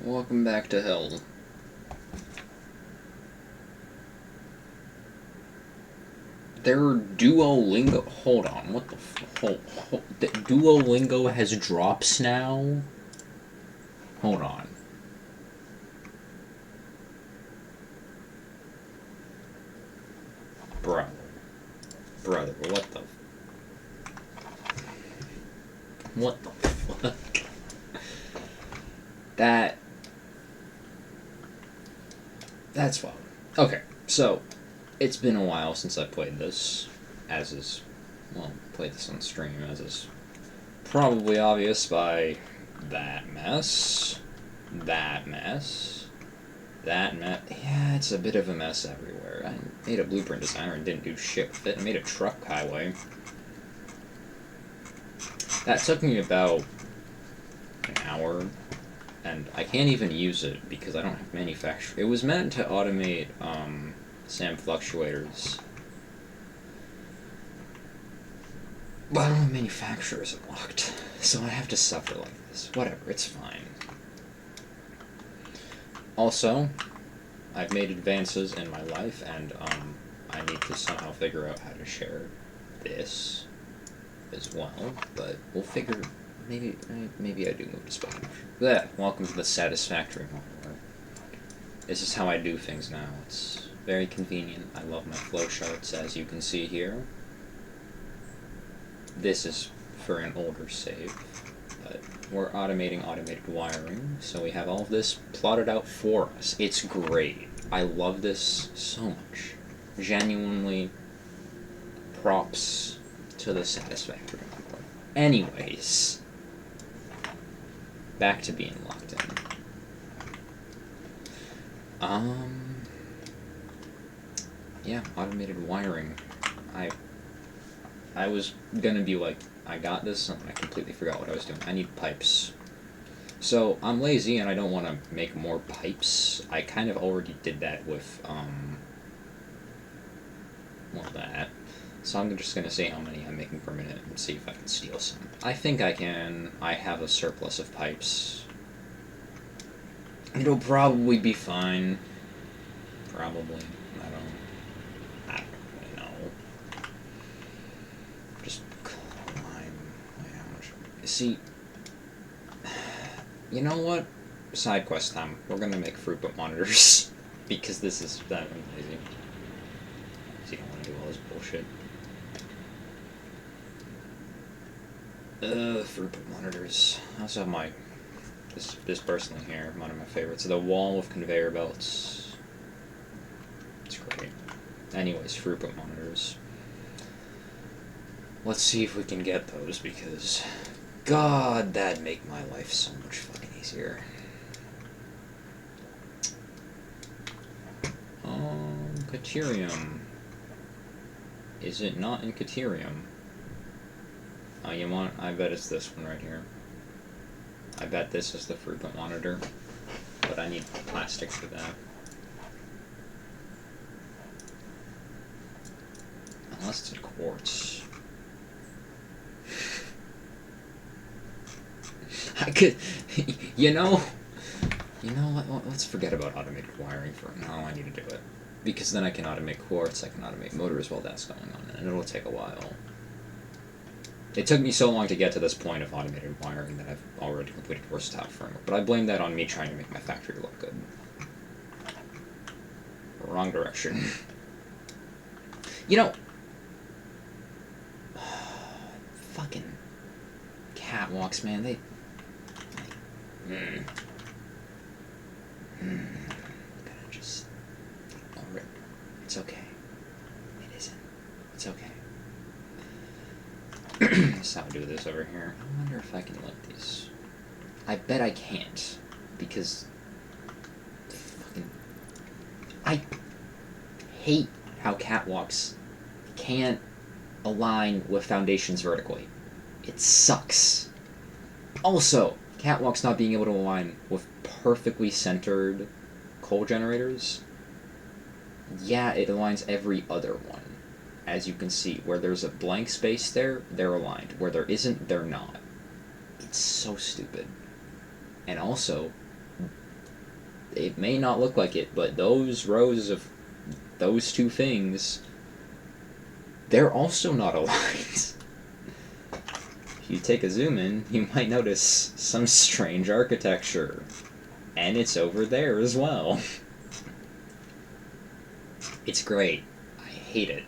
Welcome back to hell. Their Duolingo. Hold on. What the? Duolingo has drops now. Hold on, bro, brother. What the fuck? That. That's fun. Okay, so it's been a while since I played this, as is, well, played this on stream, as is probably obvious by that mess, that mess, that mess. Yeah, it's a bit of a mess everywhere. I made a blueprint designer and didn't do shit with it. I made a truck highway. That took me about an hour, and I can't even use it because I don't have manufacture. It was meant to automate SAM fluctuators. But I don't have manufacturers unlocked, so I have to suffer like this. Whatever, it's fine. Also, I've made advances in my life, and I need to somehow figure out how to share this as well. But we'll figure. Maybe I do move to Spanish. Yeah, welcome to the Satisfactory model. This is how I do things now. It's very convenient. I love my flowcharts, as you can see here. This is for an older save, but we're automating automated wiring, so we have all of this plotted out for us. It's great. I love this so much. Genuinely, props to the Satisfactory model. Anyways, back to being locked in. Yeah, automated wiring. I was gonna be like, I got this, and I completely forgot what I was doing. I need pipes. So, I'm lazy and I don't want to make more pipes. I kind of already did that with, well, that. So I'm just gonna see how many I'm making per minute and see if I can steal some. I think I can. I have a surplus of pipes. It'll probably be fine. Probably. I don't really know. Just climb. Wait, how much? See, you know what? Side quest time. We're gonna make throughput monitors because this is that lazy. So you don't want to do all this bullshit. Throughput monitors. I also have my this person here, one of my favorites. The wall of conveyor belts. It's great. Anyways, throughput monitors. Let's see if we can get those because, God, that'd make my life so much fucking easier. Caterium. Is it not in Caterium? You want? I bet it's this one right here. I bet this is the throughput monitor, but I need plastic for that. Unless it's quartz. I could, you know what? Let's forget about automated wiring for now. I need to do it because then I can automate quartz. I can automate motors while that's going on, and it'll take a while. It took me so long to get to this point of automated wiring that I've already completed Versatile Framework, but I blame that on me trying to make my factory look good. Wrong direction. You know, fucking catwalks, man. They. Gotta just ignore it. It's okay. It isn't. It's okay. That's how I do this over here. I wonder if I can let these. I bet I can't. Because. Fucking. I hate how catwalks can't align with foundations vertically. It sucks. Also, catwalks not being able to align with perfectly centered coal generators. Yeah, it aligns every other one. As you can see, where there's a blank space there, they're aligned. Where there isn't, they're not. It's so stupid. And also, it may not look like it, but those rows of those two things, they're also not aligned. If you take a zoom in, you might notice some strange architecture. And it's over there as well. It's great. I hate it.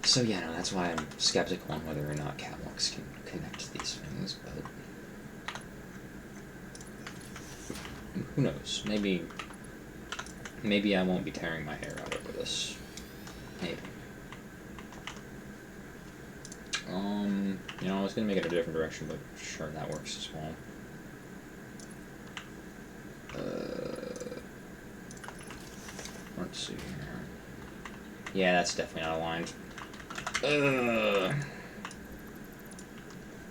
So yeah, no, that's why I'm skeptical on whether or not catwalks can connect to these things, but who knows? Maybe I won't be tearing my hair out over this. Maybe. You know, I was gonna make it a different direction, but sure, that works as well. Let's see here. Yeah, that's definitely not aligned.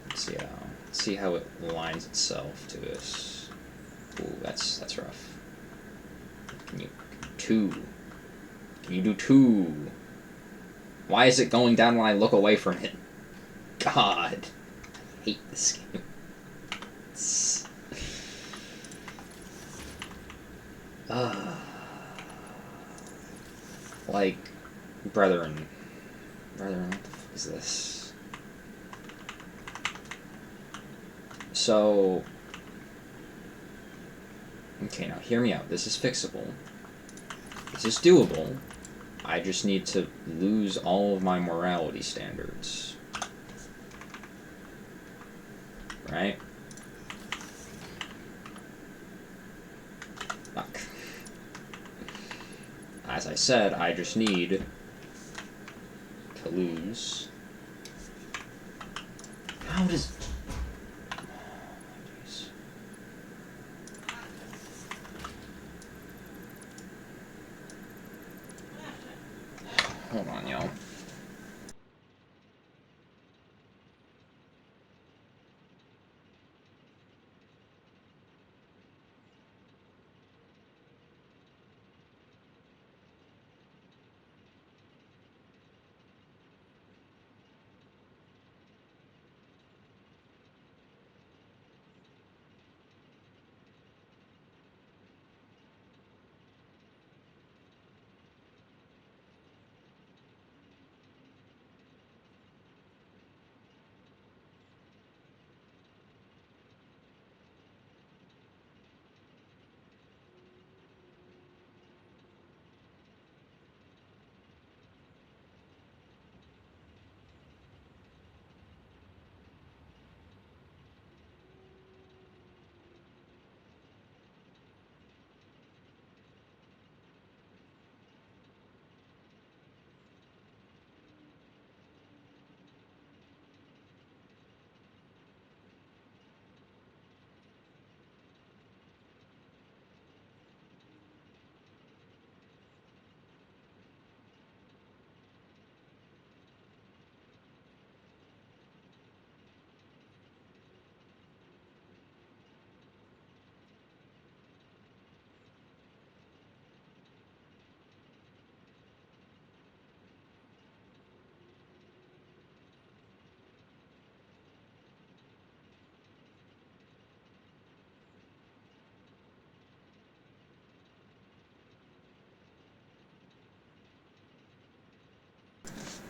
Let's see how it aligns itself to this. Ooh, that's rough. Can you do two? Why is it going down when I look away from it? God, I hate this game. Like, brethren, what the fuck is this? So, okay, now hear me out. This is fixable. This is doable. I just need to lose all of my morality standards. Right? Fuck. As I said, I just need to lose. How does... Hold on, y'all.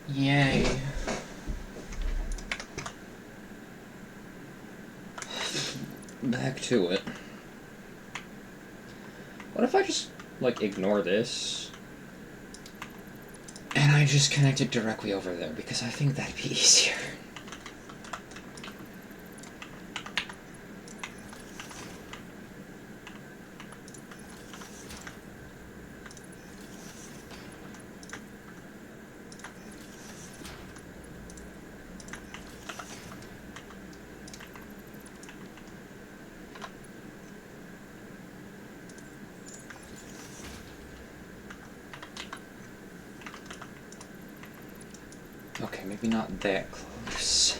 Yay. Back to it. What if I just, like, ignore this? And I just connect it directly over there, because I think that'd be easier. Okay, maybe not that close.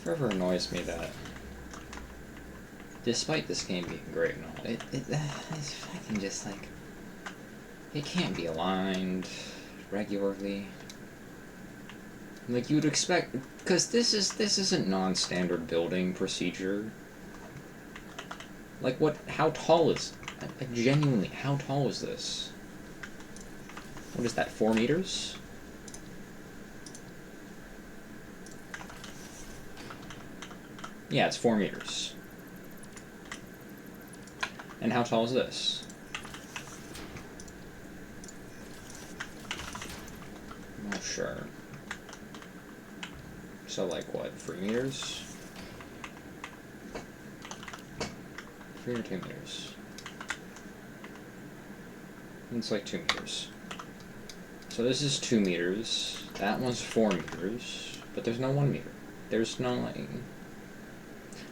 Forever annoys me that, despite this game being great and all, it's fucking just like, it can't be aligned regularly. Like you would expect, because this isn't non-standard building procedure. Like what? How tall is? Genuinely, how tall is this? What is that? 4 meters? Yeah, it's 4 meters. And how tall is this? Oh, sure. So, like, what, 3 meters? 3 or 2 meters? It's like 2 meters. So this is 2 meters. That one's 4 meters. But there's no 1 meter. There's no, like...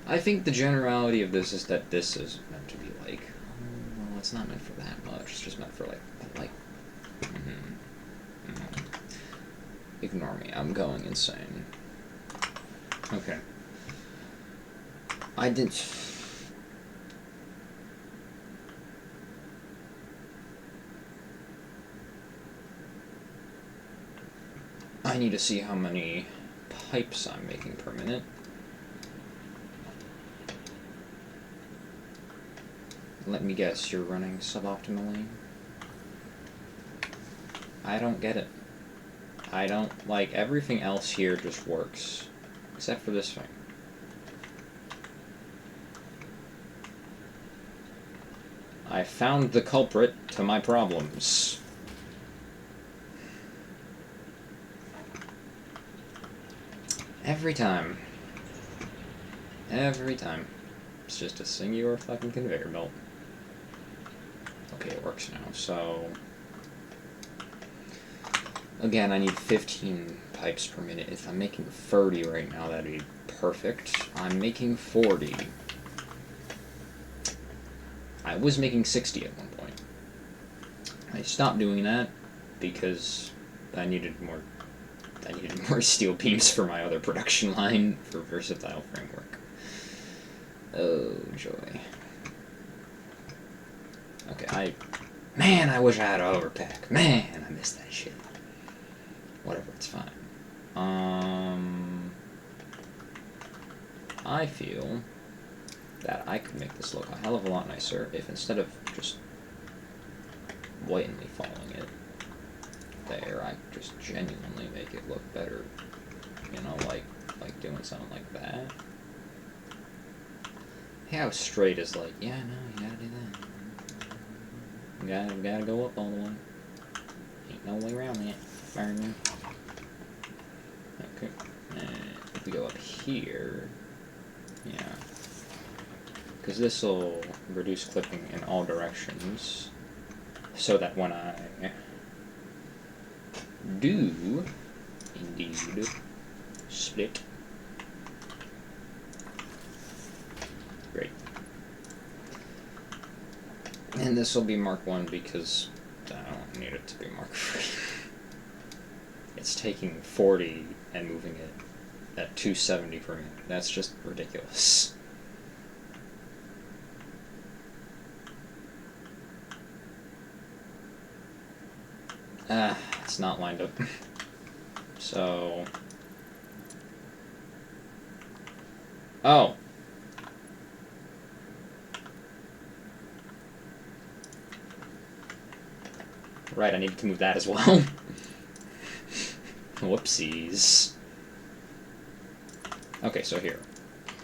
I think the generality of this is that this is meant to be like... Oh, well, it's not meant for that much. It's just meant for, like... Ignore me. I'm going insane. Okay. I didn't... I need to see how many pipes I'm making per minute. Let me guess, you're running suboptimally? I don't get it. I don't, like, everything else here just works. Except for this thing. I found the culprit to my problems. Every time. Every time. It's just a singular fucking conveyor belt. Okay, it works now, so... Again, I need 15 pipes per minute. If I'm making 30 right now, that'd be perfect. I'm making 40. I was making 60 at one point. I stopped doing that because I needed more steel beams for my other production line for Versatile Framework. Oh, joy. Okay, Man, I wish I had an overpack. Man, I missed that shit. Whatever, it's fine. I feel that I could make this look a hell of a lot nicer if instead of just blatantly following it there, I just genuinely make it look better. You know, like doing something like that. How straight is like, yeah, no, you gotta do that. You gotta go up all the way. Ain't no way around that. Burn. Okay. And if we go up here, yeah. Because this will reduce clipping in all directions, so that when I do indeed split, great. And this will be Mark 1 because I don't need it to be Mark 3. It's taking 40 and moving it at 270 per minute. That's just ridiculous. It's not lined up. So... Oh! Right, I needed to move that as well. Whoopsies. Okay, so here.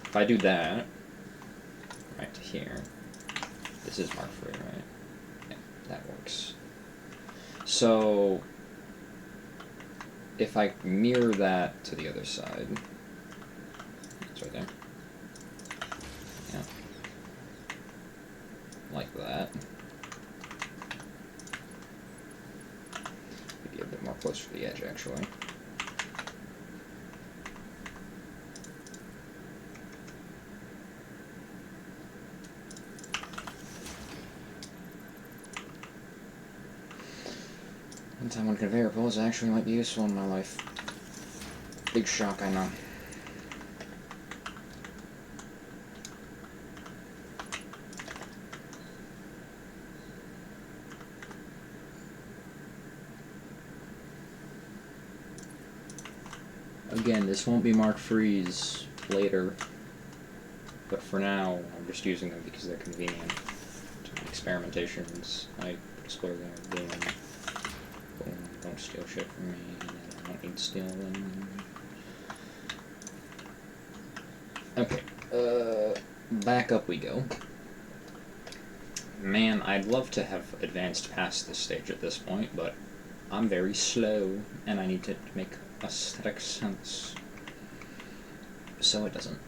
If I do that, right to here, this is Mark 3, right? Yeah, that works. So, if I mirror that to the other side, it's right there. Yeah. Like that. Maybe a bit more closer to the edge, actually. One time when conveyor belts actually might be useful in my life. Big shock, I know. Again, this won't be Mark Freeze later, but for now, I'm just using them because they're convenient. Experimentations, I put a square there, boom, boom, don't steal shit from me, I don't need stealing. Okay, back up we go. Man, I'd love to have advanced past this stage at this point, but I'm very slow, and I need to make aesthetic sense. So it doesn't.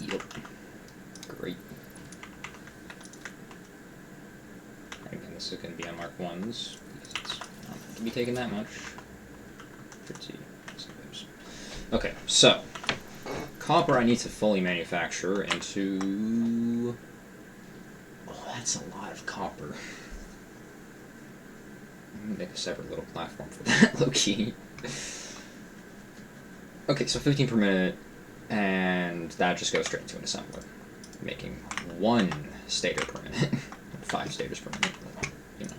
Yep. Great. Again, this is going to be on Mark 1s, because it's not going to be taking that much. Pretty. Okay, so copper I need to fully manufacture into... Oh, that's a lot of copper. I'm going to make a separate little platform for that, low-key. Okay, so 15 per minute, and that just goes straight into an assembler, making 1 stator per minute. 5 stators per minute, but, you know.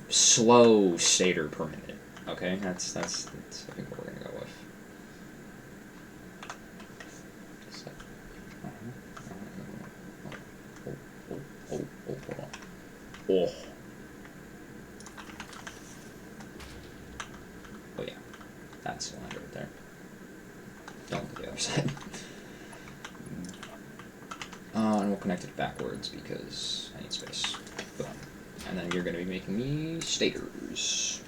Slow stator per minute. Okay, that's I think what we're gonna go with. Hold on. Oh yeah, that's cylinder right there. Don't look at the other side. And we'll connect it backwards because I need space. Boom. And then you're gonna be making me stators.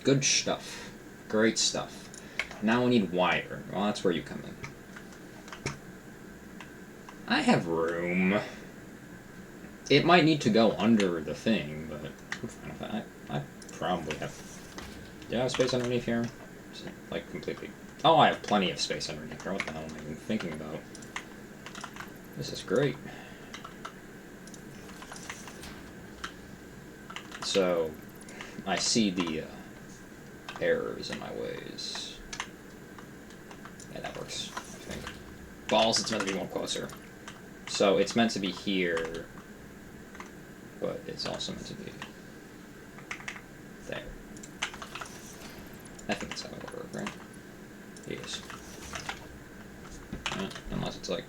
Good stuff. Great stuff. Now we need wire. Well, that's where you come in. I have room. It might need to go under the thing, but I'm fine with that. I probably have... Do I have space underneath here? Is it, like, completely... Oh, I have plenty of space underneath here. What the hell am I even thinking about? This is great. So, I see the errors in my ways. Yeah, that works, I think. Balls, it's meant to be more closer. So, it's meant to be here, but it's also meant to be there. I think that's how it would work, right? Yes. Yeah, unless it's like...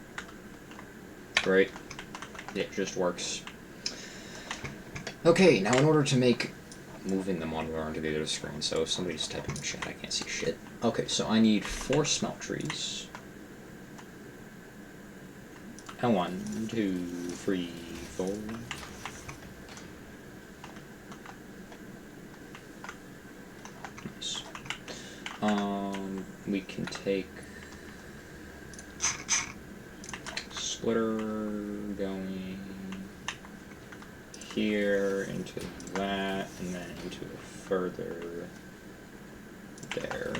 Great. It just works. Okay, now in order to make moving them onto the other screen, so if somebody's typing in chat, I can't see shit. Okay, so I need 4 smelteries. And 1, 2, 3, 4. Nice. We can take splitter going here into that, and then into a further there.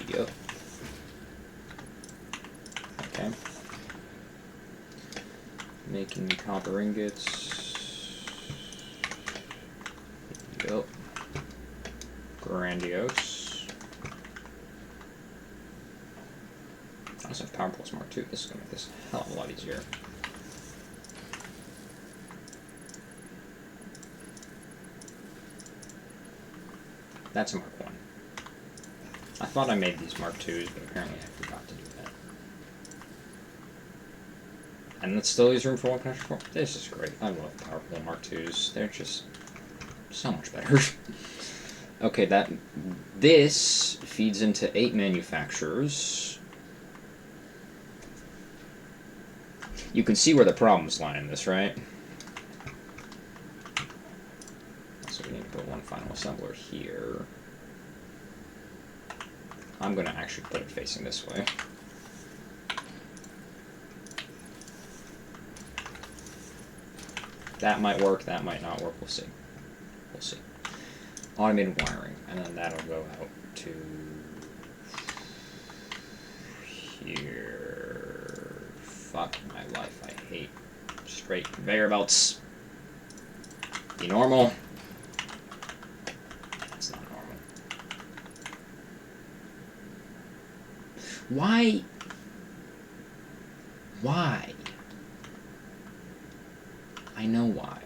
Yep. Okay. Making copper ingots. Yep. Grandiose. I also have Power Pulse Mark 2. This is going to make this a hell of a lot easier. That's a Mark 1. I thought I made these Mark 2s, but apparently I forgot to do that. And it still leaves room for 1 connection port. This is great. I love Powerful Mark 2s. They're just so much better. Okay, this feeds into 8 manufacturers. You can see where the problems lie in this, right? So we need to put 1 final assembler here. I'm going to actually put it facing this way. That might work, that might not work, we'll see. We'll see. Automated wiring, and then that'll go out to here. Fuck my life, I hate straight conveyor belts. Be normal. That's not normal. Why? Why? I know why.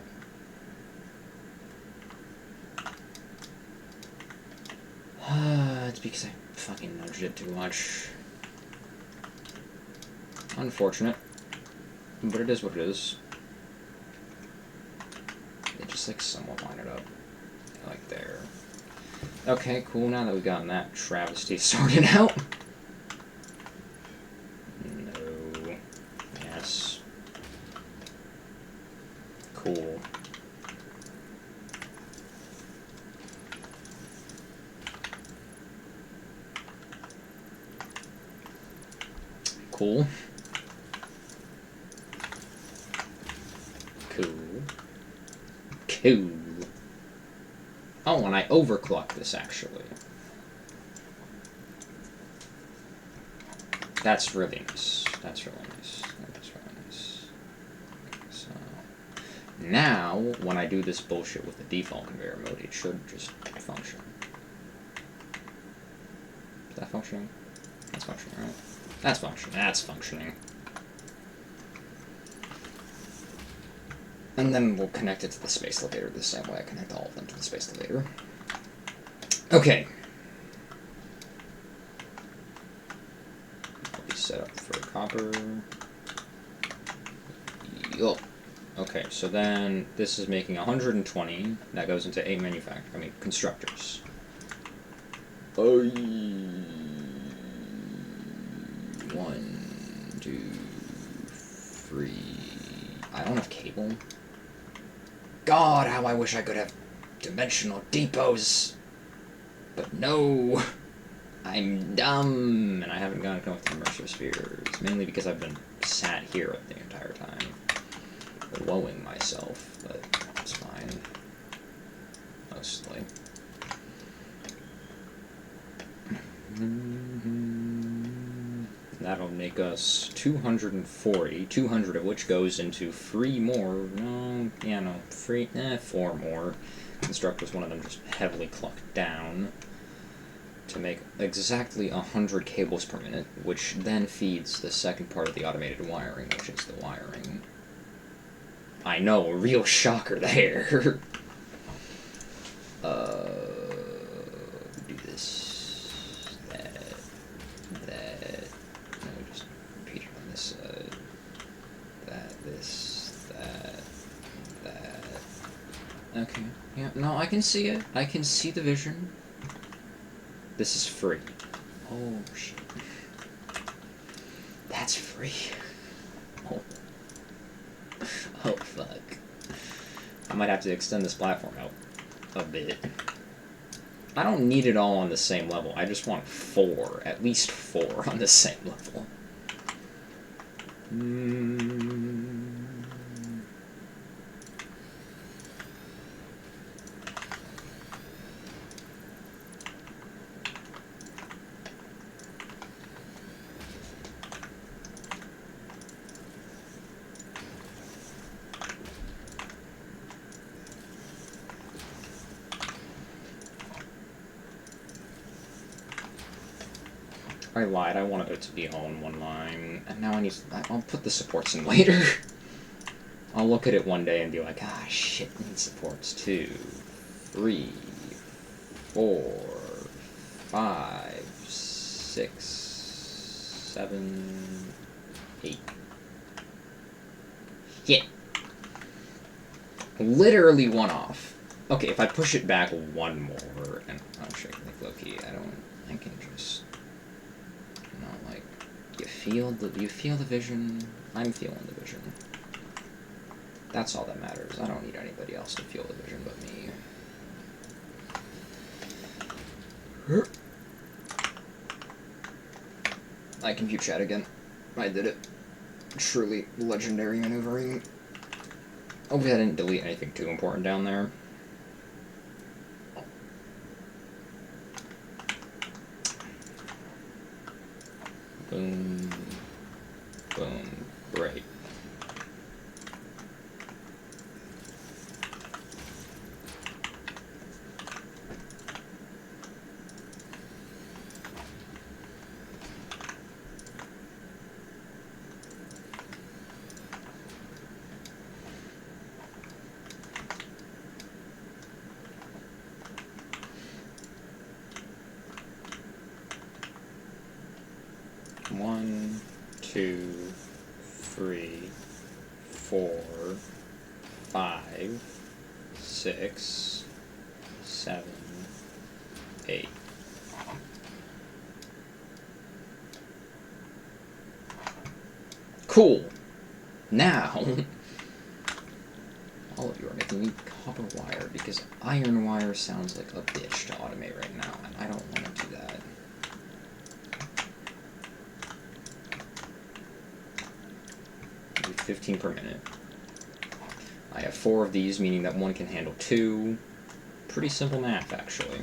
It's because I fucking nudged it too much. Unfortunate. But it is what it is. It just, like, somewhat line it up. Like there. Okay, cool. Now that we've gotten that travesty sorted out. No. Yes. Cool. Cool. Cool. Cool. Oh, and I overclocked this, actually. That's really nice. That's really nice. That's really nice. Okay, so now, when I do this bullshit with the default conveyor mode, it should just function. Is that functioning? That's functioning, right? That's functioning. That's functioning. And then we'll connect it to the space elevator the same way I connect all of them to the space elevator. Okay. I'll be set up for copper. Yup. Okay, so then this is making 120. That goes into 8 constructors. Oh, 1, 2, 3. I don't have cable. God, how I wish I could have dimensional depots. But no. I'm dumb, and I haven't gotten to with the immersive spheres. Mainly because I've been sat here the entire time. Blowing myself, but it's fine. Mostly. That'll make us 240, 200 of which goes into 3 more, four more. Constructors, one of them just heavily clocked down to make exactly 100 cables per minute, which then feeds the second part of the automated wiring, which is the wiring. I know, a real shocker there. Do this, that. No, just repeat it on this side. That. Okay, yeah, no, I can see it. I can see the vision. This is free. Oh, shit. That's free. Oh. Oh, fuck. I might have to extend this platform out a bit. I don't need it all on the same level. I just want 4. At least 4 on the same level. I lied, I wanted it to be all in one line, and now I'll put the supports in later. I'll look at it one day and be like, ah, shit, need supports 2, 3, 4, 5, 6, 7, 8. Shit. Literally one off. Okay, if I push it back one more, and I'm sure, like, low-key, I can just... like, you feel the vision. I'm feeling the vision. That's all that matters. I don't need anybody else to feel the vision but me. I can view chat again. I did it. Truly legendary maneuvering. Hopefully I didn't delete anything too important down there. Boom. Boom. Great. 1, 2, 3, 4, 5, 6, 7, 8. Cool. Now, all of you are making me copper wire because iron wire sounds like a bitch to automate right now, and I don't want to do that. Do 15 per minute. I have 4 of these, meaning that one can handle 2. Pretty simple math, actually.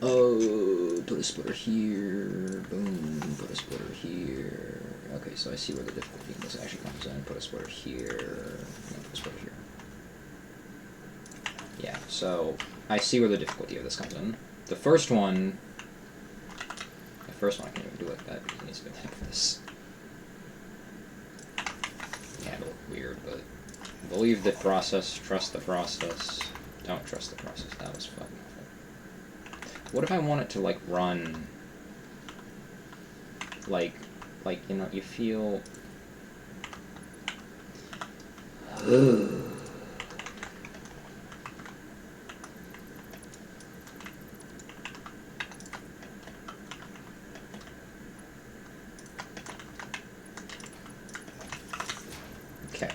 Oh, put a splitter here. Boom, put a splitter here. Okay, so I see where the difficulty in this actually comes in. Put a splitter here. And put a splitter here. Yeah, so I see where the difficulty of this comes in. The first one I can't even do like that because it needs to be like this. Yeah, it'll look weird, but believe the process, trust the process. Don't trust the process. That was fucking awful. What if I want it to, like, run, like, you know, you feel... Okay.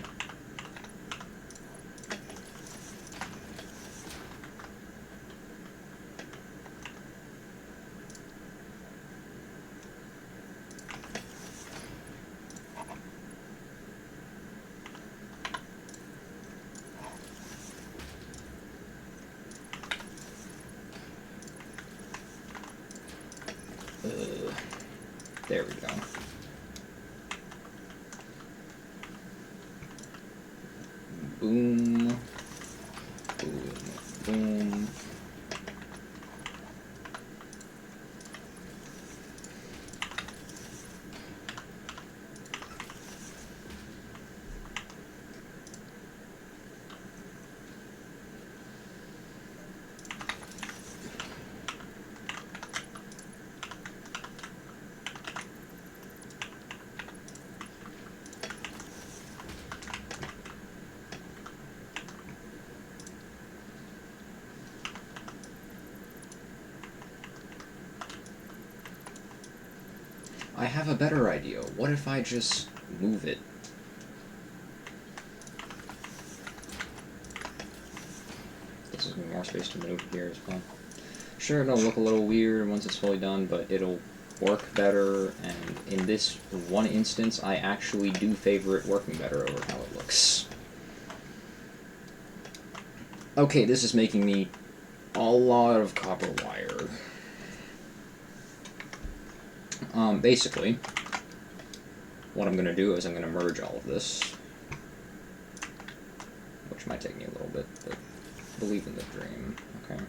There we go. Boom. Boom. Boom. I have a better idea. What if I just move it? This is more space to move here as well. Sure, it'll look a little weird once it's fully done, but it'll work better, and in this one instance, I actually do favor it working better over how it looks. Okay, this is making me a lot of copper wire. Basically, what I'm going to do is I'm going to merge all of this, which might take me a little bit, but believe in the dream, okay?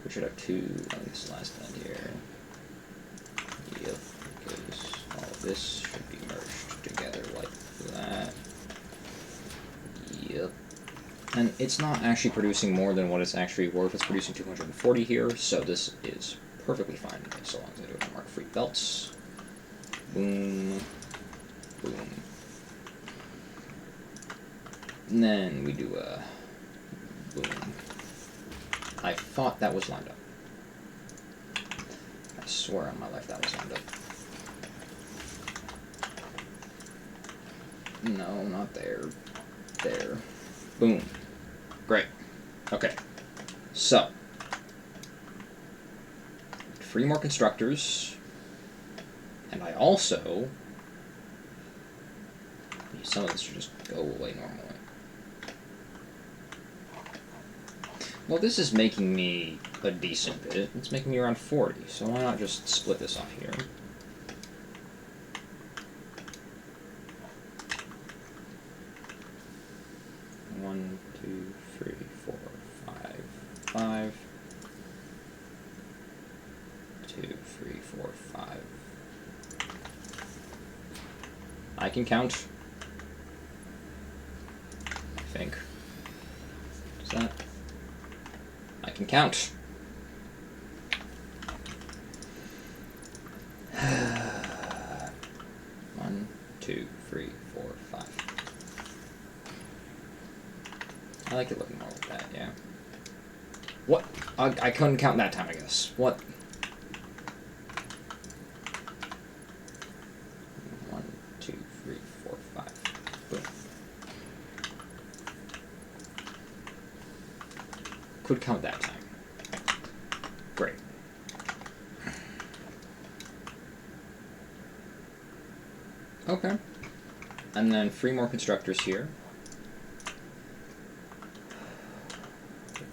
We should have 2 on this last end here. Yep, because all of this should be merged together like that. Yep. And it's not actually producing more than what it's actually worth. It's producing 240 here, so this is perfectly fine, so long as I do it on mark free belts. Boom. Boom. And then we do a boom. I thought that was lined up. I swear on my life that was lined up. No, not there. There. Boom. Great. Okay. So, 3 more constructors, and I also... Some of this should just go away normally. Well, this is making me a decent bit. It's making me around 40, so why not just split this off here? One, 2, 3, 4, 5, 5. 2, 3, 4, 5. I can count. I think. Is that? I can count. 2, 3, 4, 5. I like it looking more like that, yeah. What? I couldn't count that time, I guess. What? 1, 2, 3, 4, 5. Boom. Could count that time. Great. Okay. And then 3 more constructors here.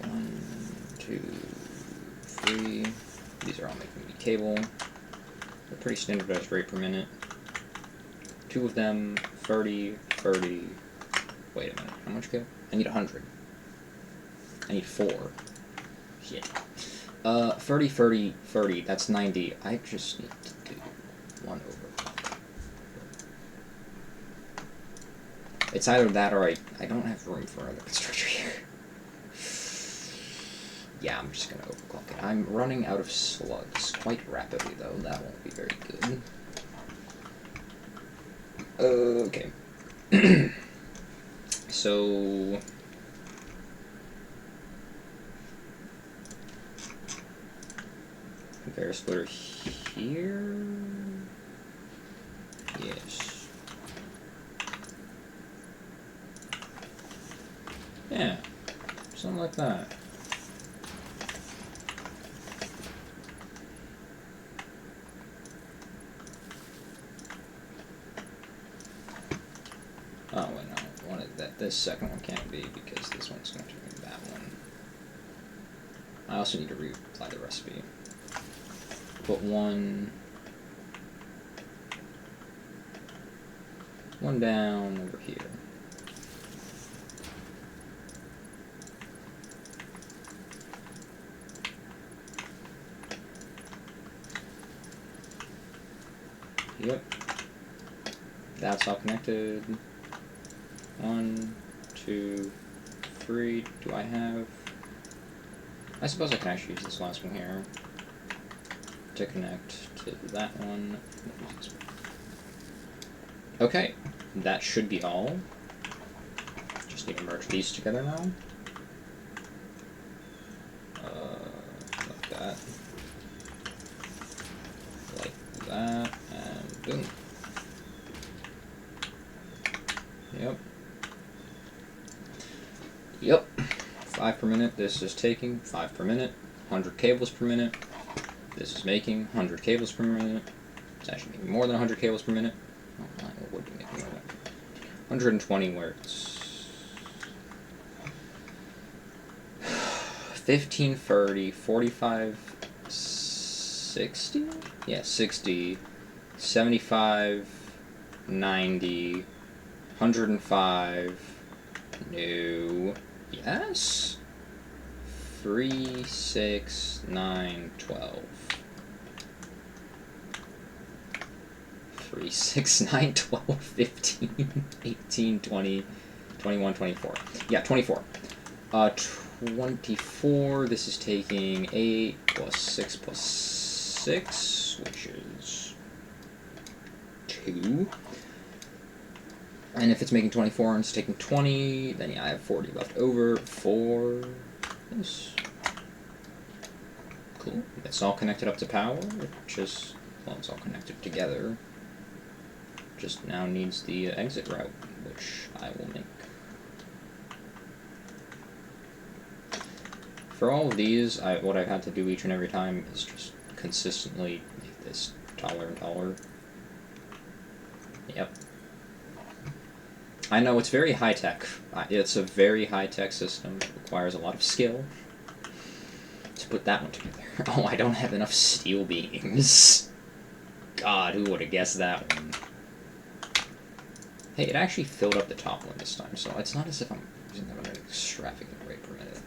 1, 2, 3. These are all making me cable. They're pretty standardized rate per minute. 2 of them, 30, 30. Wait a minute, how much cable? I need 100. I need 4. Shit. 30, 30, 30, that's 90. I just need to do 1 overclock. It's either that or I don't have room for another constructor here. Yeah, I'm just gonna overclock it. I'm running out of slugs quite rapidly, though. That won't be very good. Okay. So... conveyor splitter here? Yes. Yeah, something like that. Oh, wait, no. This second one can't be because this one's going to be that one. I also need to reapply the recipe. Put one down over here. Yep. That's all connected. 1, 2, 3. Do I have... I suppose I can actually use this last one here to connect to that one. Okay, that should be all. Just need to merge these together now. Like that. Like that, and boom. Yep. Yep. 5 per minute. This is taking 5 per minute. 100 cables per minute. This is making 100 cables per minute. It's actually making more than 100 cables per minute. Oh, it would be making more than 120 where it's 15, 30, 45, 60? Yeah, 60, 75, 90, 105, no, yes? 3, 6, 9, 12. 3, 6, 9, 12, 15, 18, 20, 21, 24. Yeah, 24. 24, this is taking 8 plus 6 plus 6, which is 2. And if it's making 24 and it's taking 20, then yeah, I have 40 left over for this. Cool. It's all connected up to power. It just, well, it's all connected together. Just now needs the exit route, which I will make. For all of these, what I've had to do each and every time is just consistently make this taller and taller. Yep. I know, it's very high-tech. It's a very high-tech system. It requires a lot of skill to put that one together. Oh, I don't have enough steel beams. God, who would have guessed that one? Hey, it actually filled up the top one this time, so it's not as if I'm using them at an extravagant rate per minute.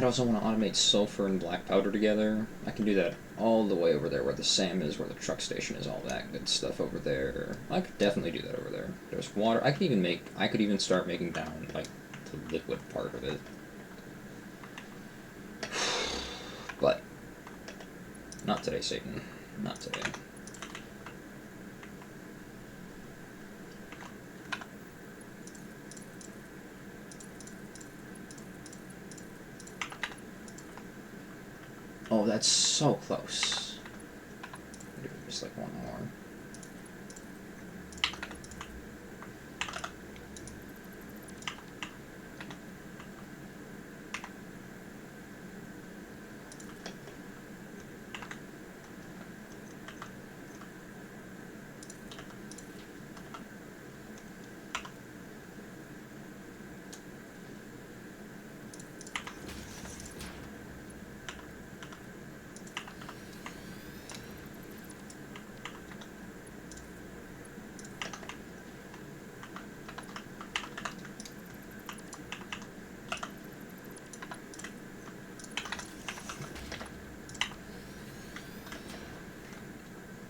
might also want to automate sulfur and black powder together. I can do that all the way over there where the SAM is, where the truck station is, all that good stuff over there. I could definitely do that over there. There's water. I could even start making down, like, the liquid part of it. But, not today, Satan. Not today. Oh, that's so close. Just like one more.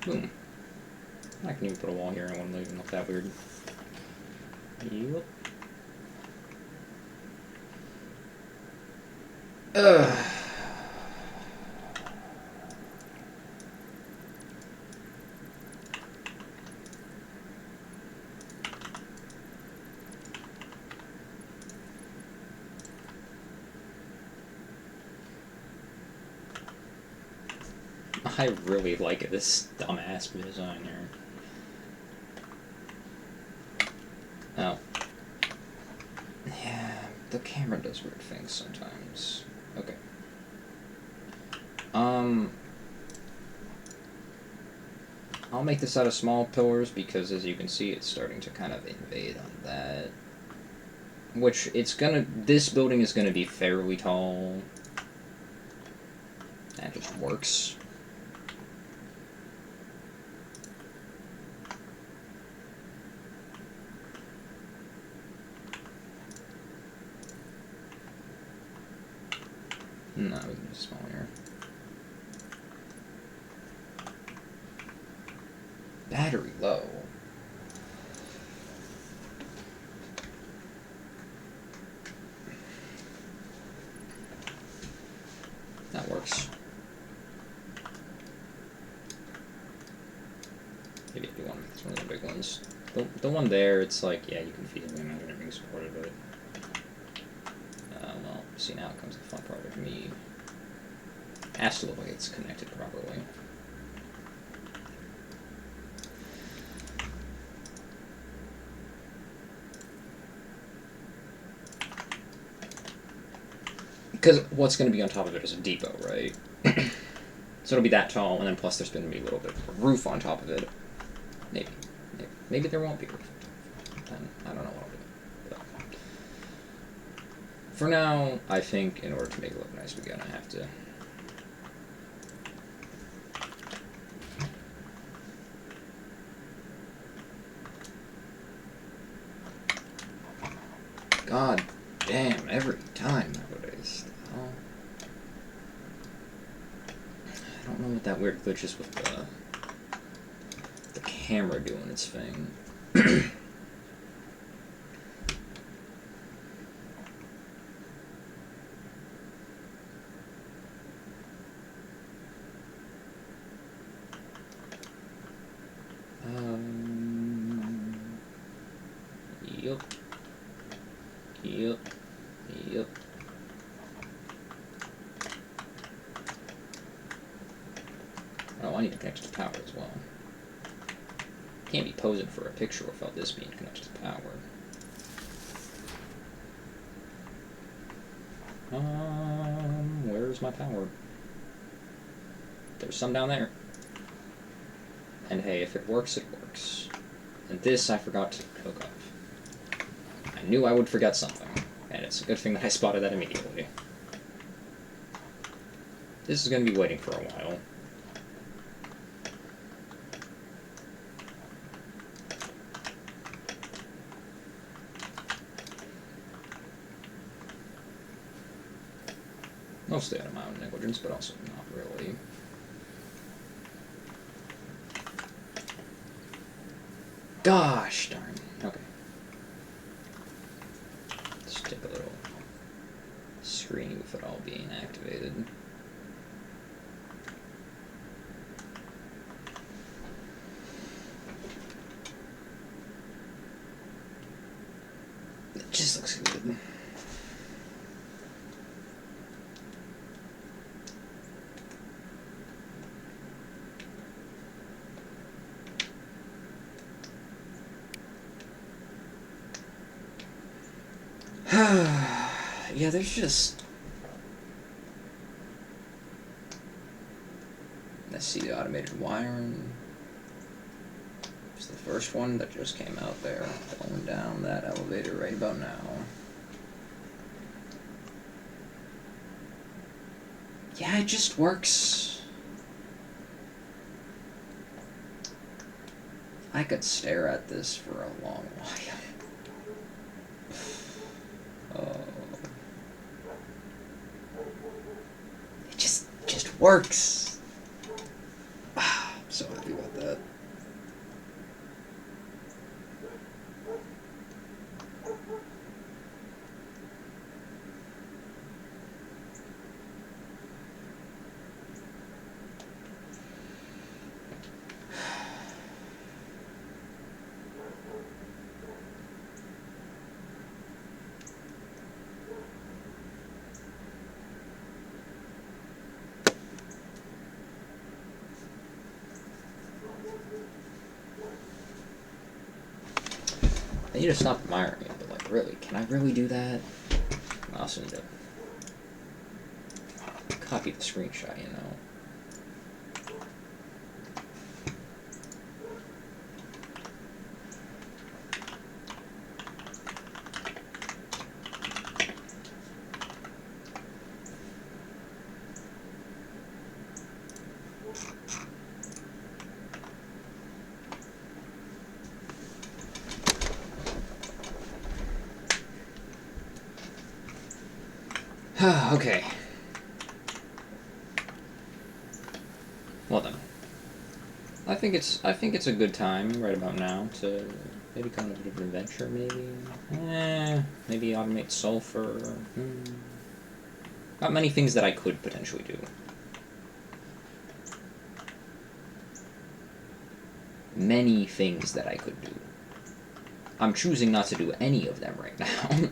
Boom. I can even put a wall here and it wouldn't even look that weird. Yep. Ugh. I really like this dumbass design here. Oh. Yeah, the camera does weird things sometimes. Okay. I'll make this out of small pillars because, as you can see, it's starting to kind of invade on that. Which, this building is gonna be fairly tall. That just works. No, we can just small here. Battery low. That works. Maybe I do want to make this one of the big ones. The one there, it's like, yeah, you can feel the amount of being supported, but well, see, now it comes the fun part of me. It has to look like it's connected properly. Because what's going to be on top of it is a depot, right? So it'll be that tall, and then plus there's going to be a little bit of a roof on top of it. Maybe there won't be a roof. I don't know what I'll do. But for now, I think in order to make it look nice, we're going to have to... God damn, every time nowadays. Oh. I don't know what that weird glitch is with the camera doing its thing. Yep. Yep. Yep. Oh, I need to connect to power as well. Can't be posing for a picture without this being connected to power. Where's my power? There's some down there. And hey, if it works, it works. And this I forgot to hook up. I knew I would forget something, and it's a good thing that I spotted that immediately. This is going to be waiting for a while. Mostly out of my own negligence, but also not really. Gosh darn. Okay. Let's take a little screening with it all being activated. It just looks good. Yeah, there's just... Let's see the automated wiring. It's the first one that just came out there, going down that elevator right about now. Yeah, it just works. I could stare at this for a long while. It just works. I'm so happy about that. I need to stop admiring it, but like, really, can I really do that? I also need to copy the screenshot, you know? Okay. Well then. I think it's a good time right about now to maybe come on a bit of an adventure, maybe. Maybe automate sulfur. Not many things that I could potentially do. Many things that I could do. I'm choosing not to do any of them right now.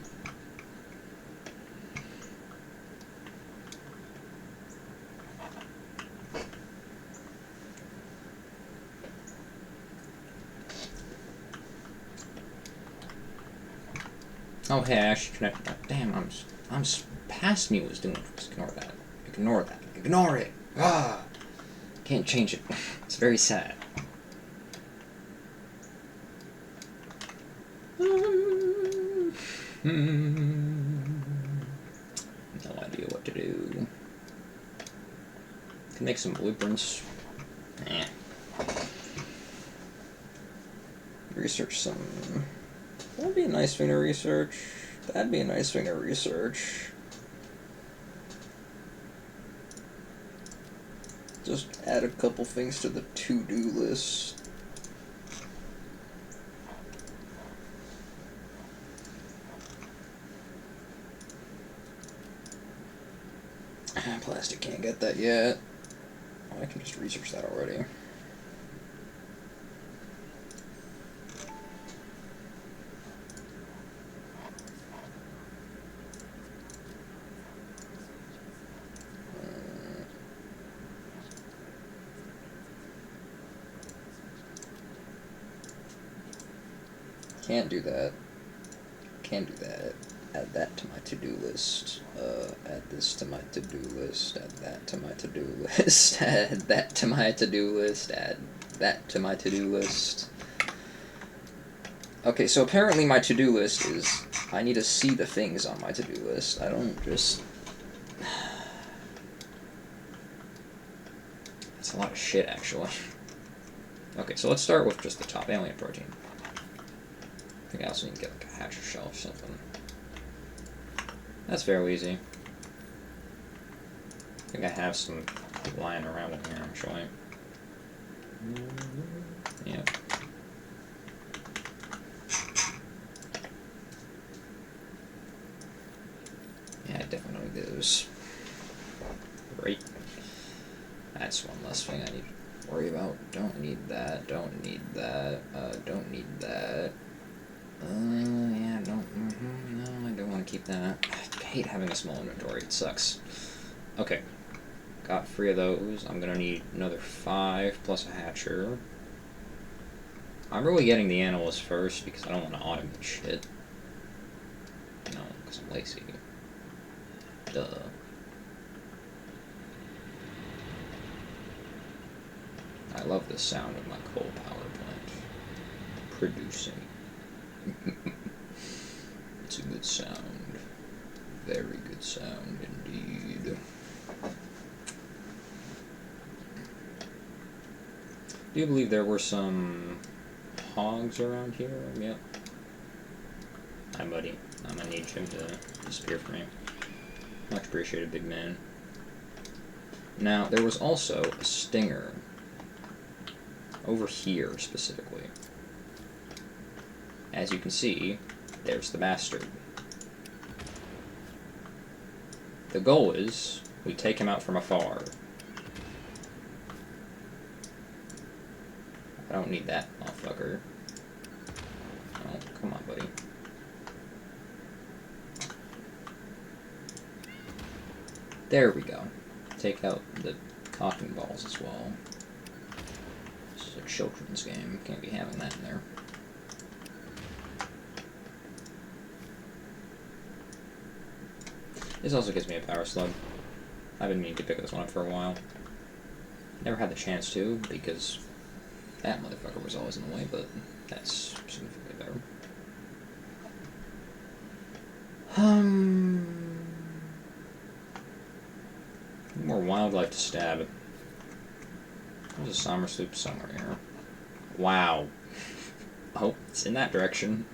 Oh hey, I actually connected that. Damn, I'm past me was doing it. Just ignore that. Ignore that. Ignore it. Ah, can't change it. It's very sad. No idea what to do. Can make some blueprints. Research some. That'd be a nice thing to research. That'd be a nice thing to research. Just add a couple things to the to-do list. Plastic can't get that yet. Oh, I can just research that already. Can't do that. Can't do that. Add that to my to-do list. Add this to my to-do list. Add that to my to-do list. Add that to my to-do list. Add that to my to-do list. Okay, so apparently my to-do list is... I need to see the things on my to-do list. I don't just... That's a lot of shit, actually. Okay, so let's start with just the top alien protein. I think I also need to get like a hatcher shell or something. That's fairly easy. I think I have some lying around in here, actually. Yep. Yeah, I definitely know those. Right. That's one less thing I need to worry about. Don't need that. Don't need that. Don't need that. Yeah, don't. No, I don't want to keep that. I hate having a small inventory. It sucks. Okay. Got 3 of those. I'm gonna need another 5 plus a hatcher. I'm really getting the animals first because I don't want to automate shit. No, because I'm lazy. Duh. I love the sound of my coal power plant producing. It's a good sound. Very good sound indeed. Do you believe there were some hogs around here? Yep. Hi, buddy. I'm gonna need him to disappear from me. Much appreciated, big man. Now, there was also a stinger. Over here, specifically. As you can see, there's the bastard. The goal is, we take him out from afar. I don't need that motherfucker. Oh, come on, buddy. There we go. Take out the cocking balls as well. This is a children's game. Can't be having that in there. This also gives me a power slug. I've been meaning to pick this one up for a while. Never had the chance to, because that motherfucker was always in the way, but that's significantly better. More wildlife to stab. There's a summer sloop somewhere here. Wow. Oh, it's in that direction.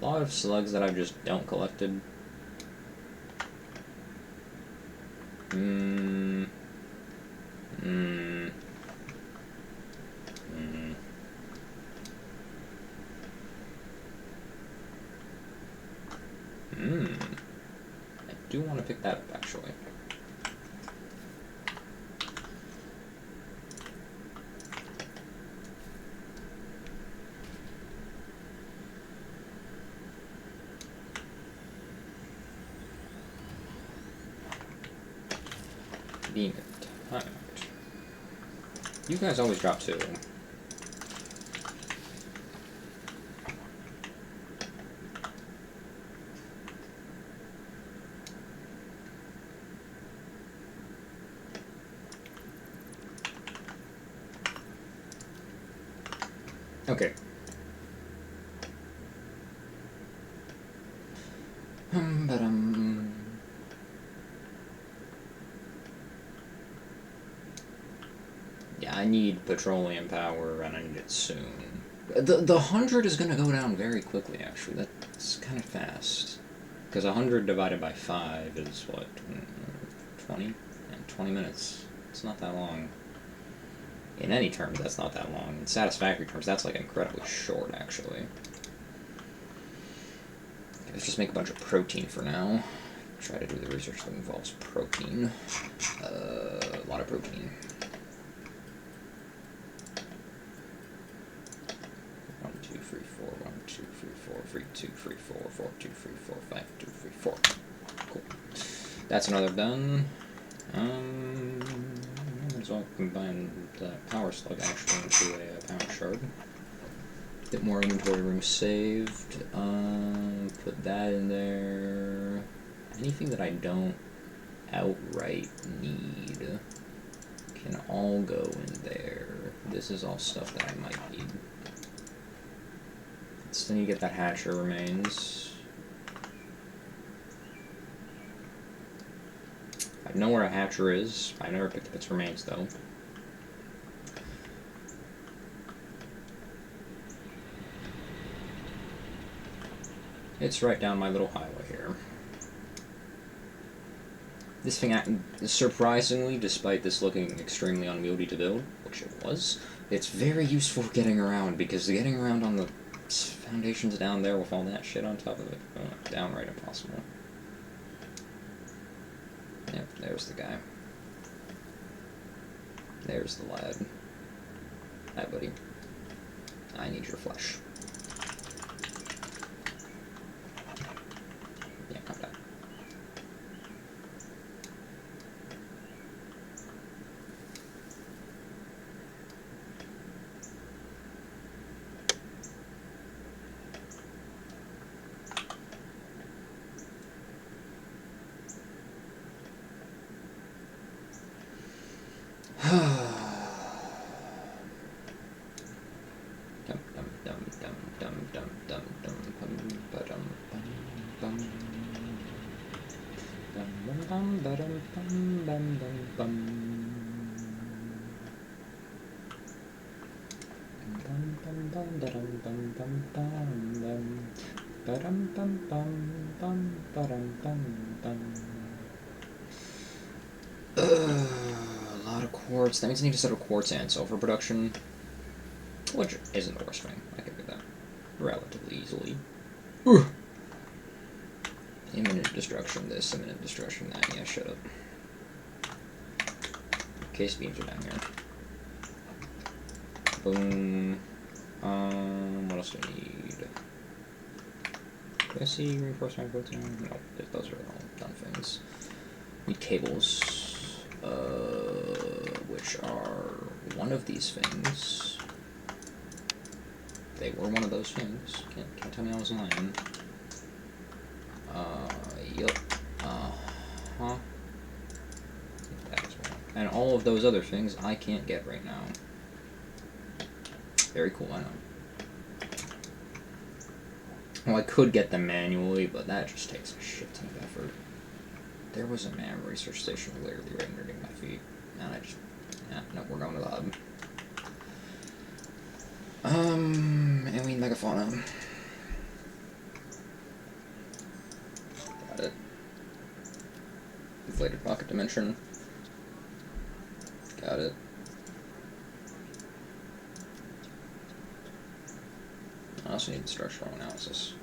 A lot of slugs that I just don't collected. I do want to pick that up, actually. Being timed. You guys always drop 2. Okay. Yeah, I need petroleum power, and I need it soon. The 100 is going to go down very quickly, actually. That's kind of fast. Because 100 divided by 5 is, what, 20? Yeah, 20 minutes. It's not that long. In any terms, that's not that long. In satisfactory terms, that's, like, incredibly short, actually. Let's just make a bunch of protein for now. Try to do the research that involves protein. A lot of protein. 1, 2, 3, 4, 1, 2, 3, 4, 3, 2, 3, 4, 4, 2, 3, 4, 5, 2, 3, 4. Cool. That's another done. Might as well combine the power slug actually into a power shard. Bit more inventory room saved. Put that in there. Anything that I don't outright need can all go in there. This is all stuff that I might need. Still need to get that hatcher remains. I know where a hatcher is. I never picked up its remains though. It's right down my little highway here. This thing, surprisingly, despite this looking extremely unwieldy to build, which it was, it's very useful getting around, because getting around on the foundations down there with all that shit on top of it, downright impossible. Yep, there's the guy. There's the lad. Hi, buddy. I need your flesh. Yeah, calm down. A lot of quartz. That means I need to set up quartz and sulfur production, which isn't the worst thing. I can do that relatively easily. Imminent destruction this, imminent destruction that. Yeah, shut up. Case beams are down here. Boom. What else do I need? Do I see reinforcement protein? No, those are all done things. Need cables, which are one of these things. They were one of those things. Can't tell me I was lying. Yup. Uh-huh. That as well. And all of those other things I can't get right now. Very cool, I know. Well, I could get them manually, but that just takes a shit ton of effort. There was a man research station literally right underneath my feet. And I just... Yeah, no, we're going to the hub. Alien megafauna. Got it. Inflated pocket dimension. Got it. I also need the structural analysis.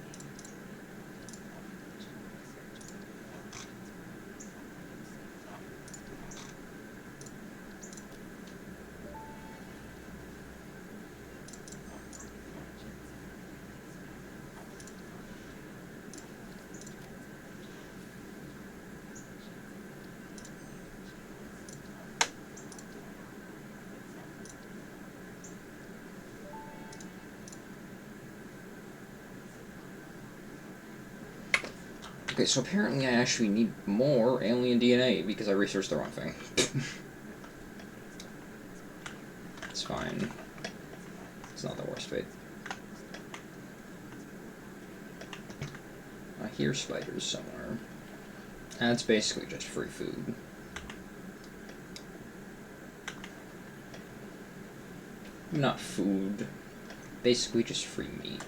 Okay, so apparently I actually need more alien DNA because I researched the wrong thing. It's fine. It's not the worst fate. I hear spiders somewhere. That's basically just free food. Not food. Basically just free meat.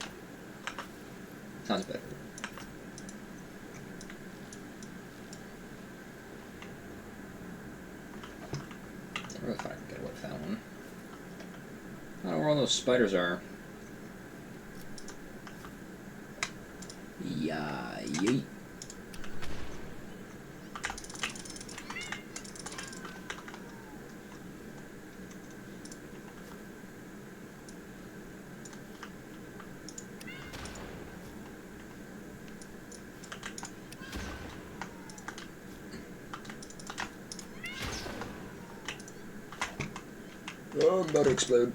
Sounds better. I really thought I could get away with that one. I don't know where all those spiders are. Yeah, yeet. Oh, I'm about to explode.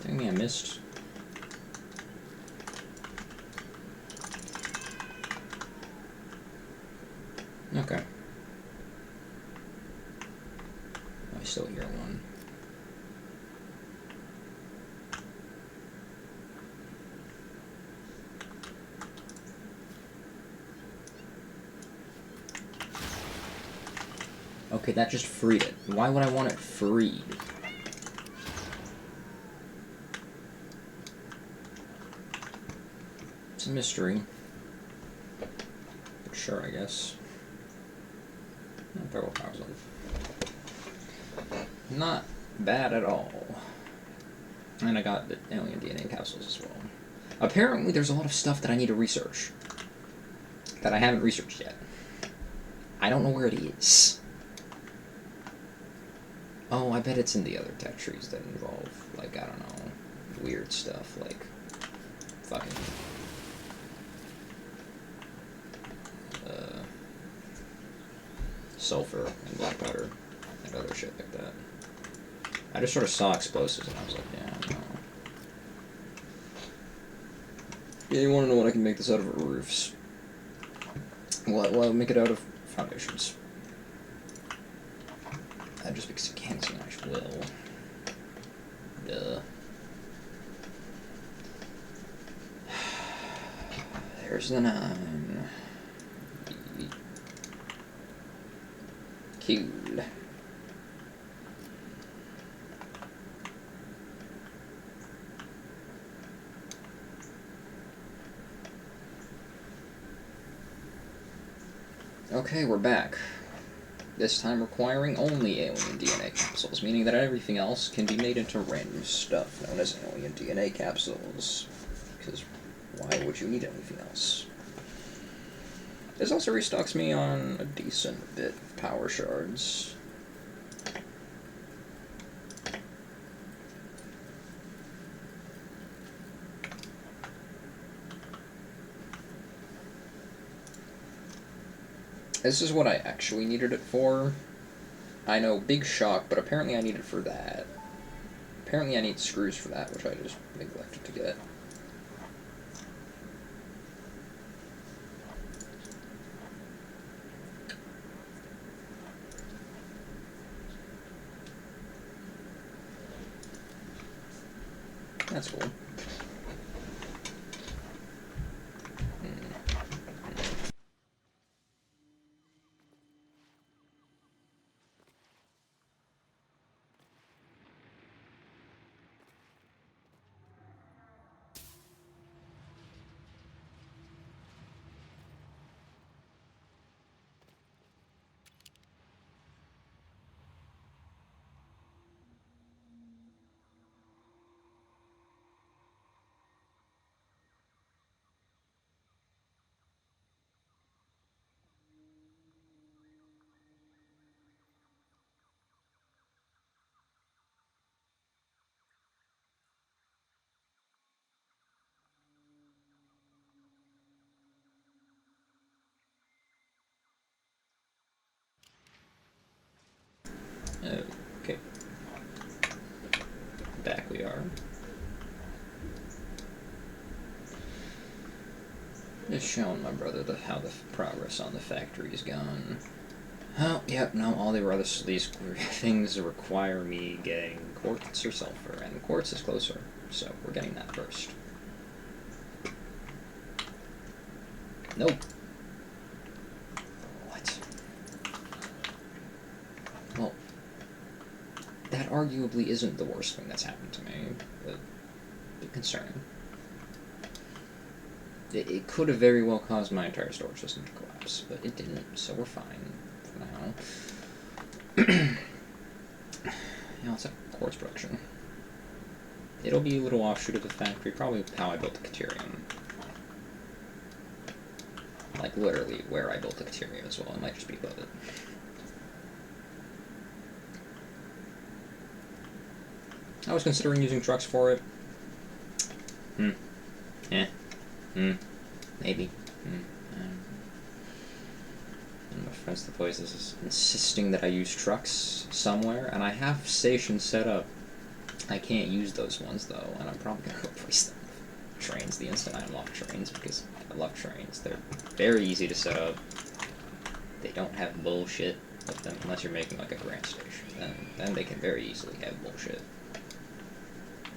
Dang me, I missed. Okay. I still hear one. Okay, that just freed it. Why would I want it freed? It's a mystery. sure, I guess. Throw powers on. Not bad at all. And I got the alien DNA capsules as well. Apparently, there's a lot of stuff that I need to research that I haven't researched yet. I don't know where it is. Oh, I bet it's in the other tech trees that involve, like, I don't know, weird stuff, like, fucking, sulfur and black powder and other shit like that. I just sort of saw explosives and I was like, yeah, no. Yeah, you want to know what I can make this out of? Roofs. Well, I'll make it out of foundations. Just because I can, so I will. Duh. There's the 9. Cool. Okay, we're back. This time requiring only alien DNA capsules, meaning that everything else can be made into random stuff known as alien DNA capsules. Because why would you need anything else? This also restocks me on a decent bit of power shards. This is what I actually needed it for. I know, big shock, but apparently I need it for that. Apparently I need screws for that, which I just neglected to get. That's cool. Okay. Back we are. Just showing my brother how the progress on the factory's gone. Oh, yep, no, all these things require me getting quartz or sulfur, and quartz is closer, so we're getting that first. Nope. What? Well, that arguably isn't the worst thing that's happened to me, but a bit concerning. It could have very well caused my entire storage system to collapse, but it didn't, so we're fine for now. Yeah, it's a quartz production. It'll be a little offshoot of the factory, probably how I built the Caterium. Like, literally where I built the Caterium as well, it might just be above it. I was considering using trucks for it. Yeah. Maybe. My friends, the place is insisting that I use trucks somewhere, and I have stations set up. I can't use those ones, though, and I'm probably going to replace them with trains the instant I unlock trains, because I love trains. They're very easy to set up. They don't have bullshit with them, unless you're making, like, a grand station. Then they can very easily have bullshit.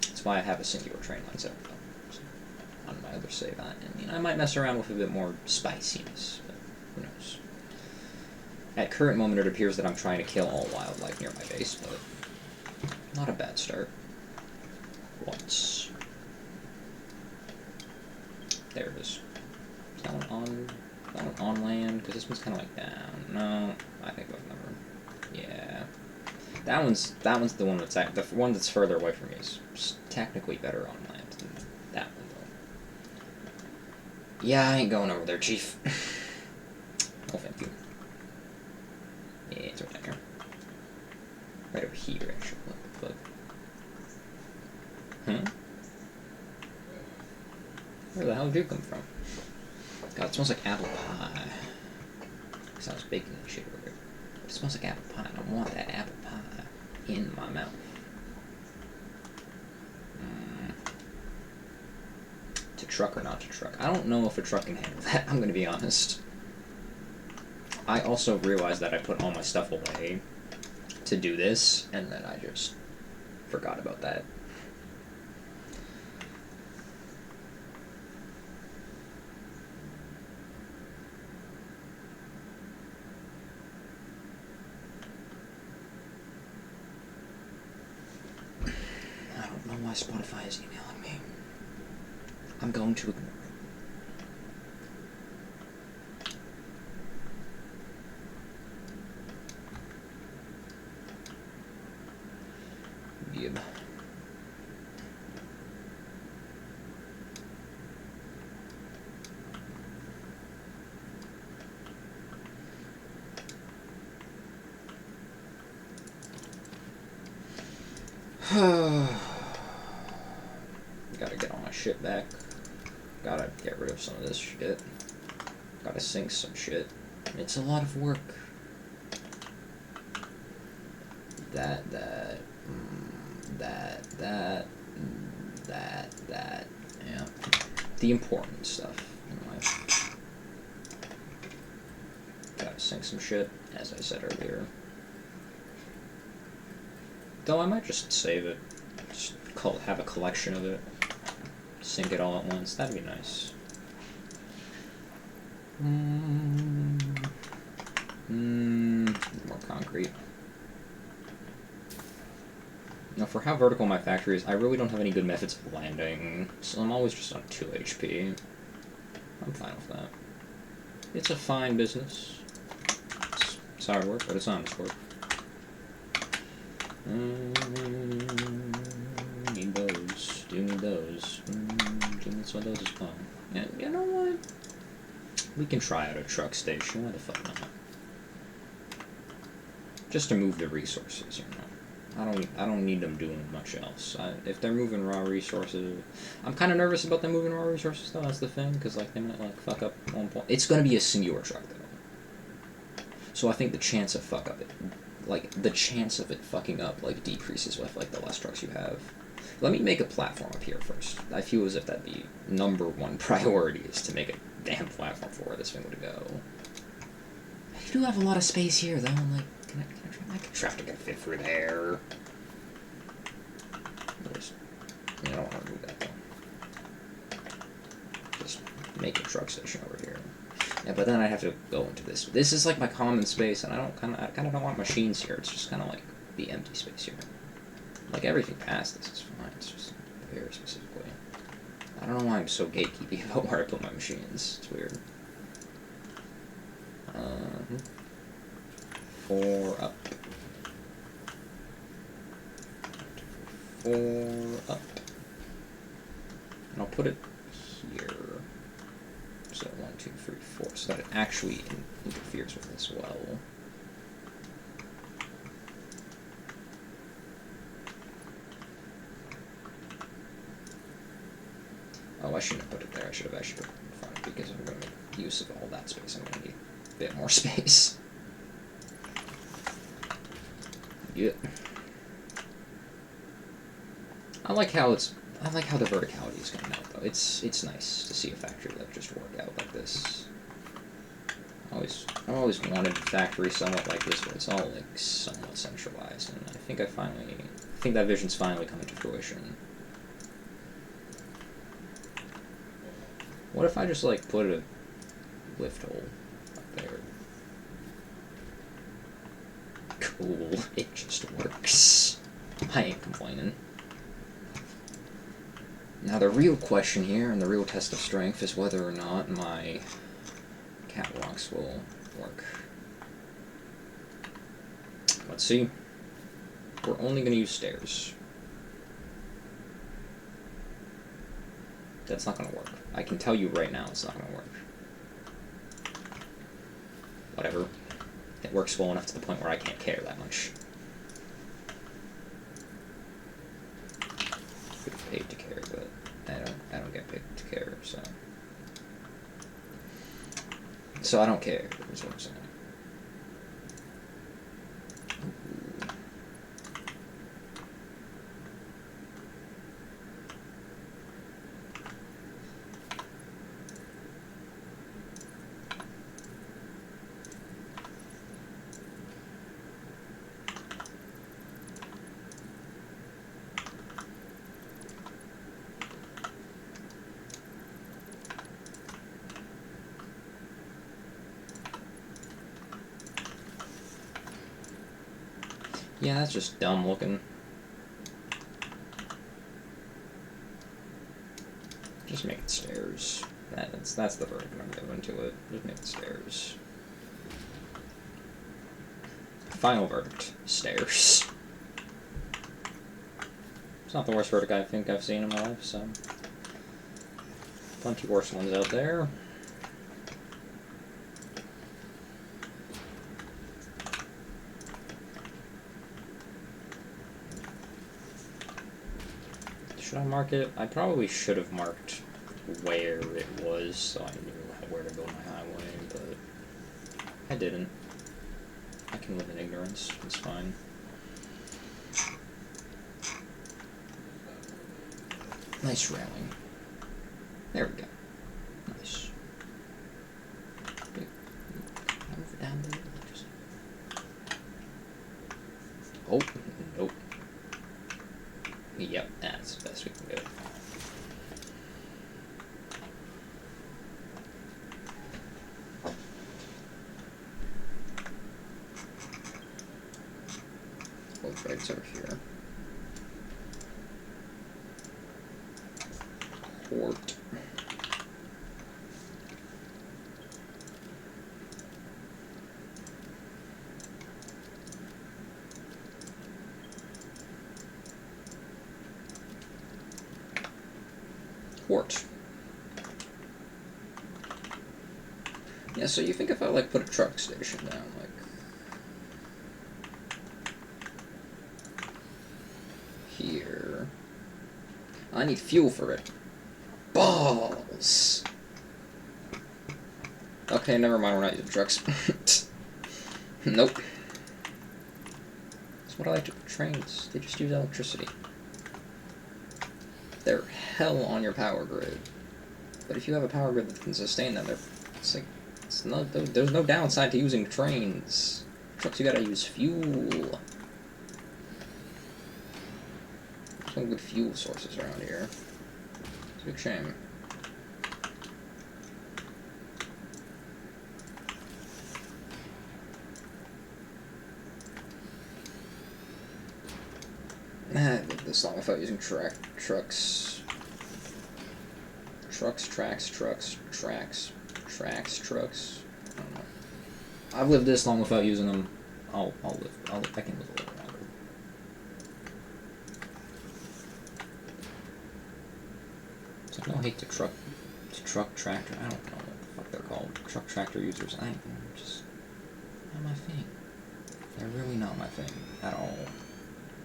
That's why I have a singular train line set up, though. On my other save. I might mess around with a bit more spiciness, but who knows. At current moment, it appears that I'm trying to kill all wildlife near my base, but not a bad start. Once. There it is. Is that one on That one on land, because this one's kind of like down. No, I think both of them are. Yeah. That one's the one that's the one that's further away from me is technically better on land than that one though. Yeah, I ain't going over there, Chief. Oh, thank you. Yeah, it's right down here. Right over here, actually. What the fuck? Huh? Where the hell did you come from? God, it smells like apple pie. Because I was baking that shit over there. It smells like apple pie, and I want that apple pie in my mouth. To truck or not to truck? I don't know if a truck can handle that, I'm gonna be honest. I also realized that I put all my stuff away to do this, and then I just forgot about that. I don't know why Spotify is emailing me. I'm going to ignore it. Yep. Gotta get all my shit back. Gotta get rid of some of this shit. Gotta sync some shit. It's a lot of work. That. Yeah. The important stuff in life. Gotta sync some shit, as I said earlier. Though I might just save it. Just have a collection of it. Sync it all at once. That'd be nice. More concrete. Now, for how vertical my factory is, I really don't have any good methods of landing, so I'm always just on 2 HP. I'm fine with that. It's a fine business. It's hard work, but it's honest work. Need those. Do need those. That's what those is called. Yeah, you know what? We can try out a truck station. Why the fuck not? Just to move the resources, you know. I don't need them doing much else. If they're moving raw resources, I'm kind of nervous about them moving raw resources though. That's the thing, because like they might like fuck up at one point. It's gonna be a singular truck though, so I think the chance of the chance of it fucking up like decreases with like the less trucks you have. Let me make a platform up here first. I feel as if that'd be #1 priority is to make a damn platform for where this thing would go. I do have a lot of space here though. I'm like. I can try to get fit through there. I don't want to move that though. Just make a truck station over here. Yeah, but then I have to go into this. This is like my common space, and I kind of don't want machines here. It's just kind of like the empty space here. Like everything past this is fine. It's just very specifically. I don't know why I'm so gatekeepy about where I put my machines. It's weird. 4 up. 4 up. And I'll put it here. So 1, 2, 3, 4. So that it actually interferes with this well. Oh, I shouldn't have put it there. I should have actually put it in front because I'm going to make use of all that space. I'm going to need a bit more space. Yeah. I like how the verticality is coming out though. It's nice to see a factory that just work out like this. I've always wanted a factory somewhat like this, but it's all like somewhat centralized, and I think that vision's finally coming to fruition. What if I just like put a lift hole up there? Cool, it just works. I ain't complaining. Now the real question here, and the real test of strength, is whether or not my catwalks will work. Let's see. We're only going to use stairs. That's not going to work. I can tell you right now it's not going to work. Whatever. It works well enough to the point where I can't care that much. Could have paid to care, but I don't get paid to care, so. So I don't care, is what I'm saying. Yeah, that's just dumb looking. Just make it stairs. That's the verdict I'm giving to it. Just make it stairs. Final verdict, stairs. It's not the worst verdict I think I've seen in my life, so. Plenty worse ones out there. Should I mark it? I probably should have marked where it was so I knew where to build my highway, but I didn't. I can live in ignorance. It's fine. Nice railing. There we go. Nice. Over down there. Oh, nope. Yep, that's the best we can do. Both rights over here. Port. Port. Yeah, so you think if I like put a truck station down, like here, I need fuel for it. Balls. Okay, never mind. We're not using trucks. Nope. That's what I like to trains. They just use electricity. They're hell on your power grid. But if you have a power grid that can sustain them, there's no downside to using trains. Trucks, you gotta use fuel. There's no good fuel sources around here. It's a big shame. I've lived this long without using trucks. Trucks, I don't know. I've lived this long without using them. I can live a little longer. So no hate to truck tractor. I don't know what the fuck they're called. Truck tractor users. I'm just not my thing. They're really not my thing at all.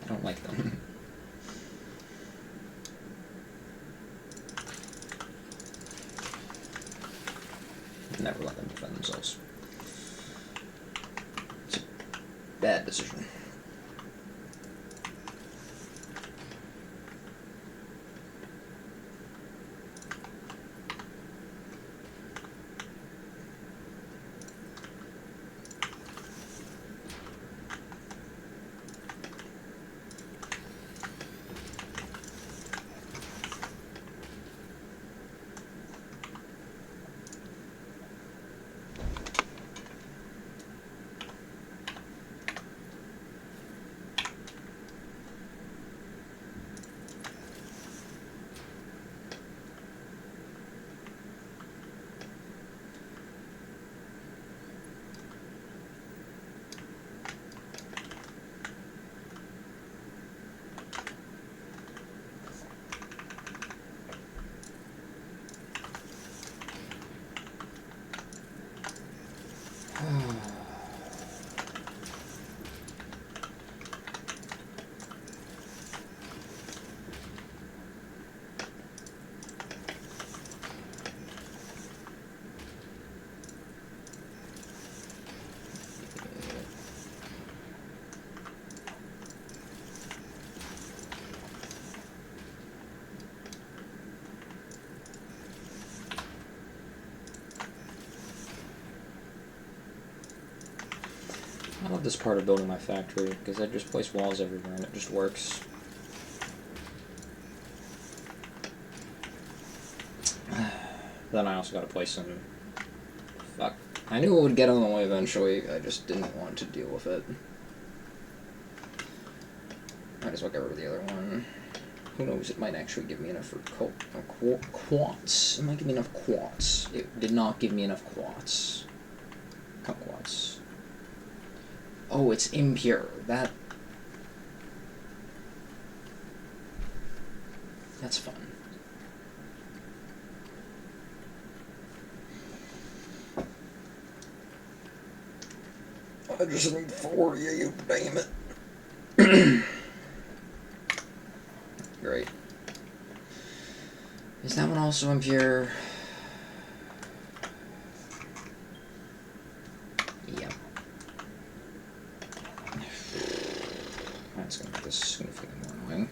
I don't like them. Never let them defend themselves. It's a bad decision. I love this part of building my factory, because I just place walls everywhere and it just works. Then I also gotta place some... Fuck. I knew it would get in the way eventually, I just didn't want to deal with it. Might as well get rid of the other one. Who knows, it might actually give me enough for quartz. It might give me enough quartz. It did not give me enough quartz. Kumquats. Oh, it's impure. That's fun. I just need 4 of you, damn it. Great. Is that one also impure? Yep. That's gonna make this significantly more annoying.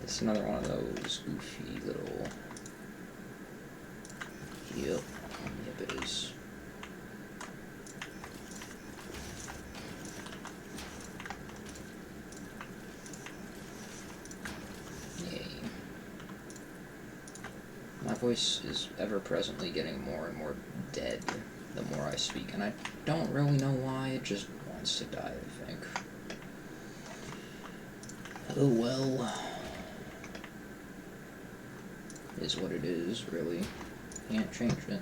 It's another one of those goofy little... Yep. Yep, it is. Yay. My voice is ever-presently getting more and more dead the more I speak, and I don't really know why, it just wants to die, I think. Oh well. Is what it is, really. Can't change it.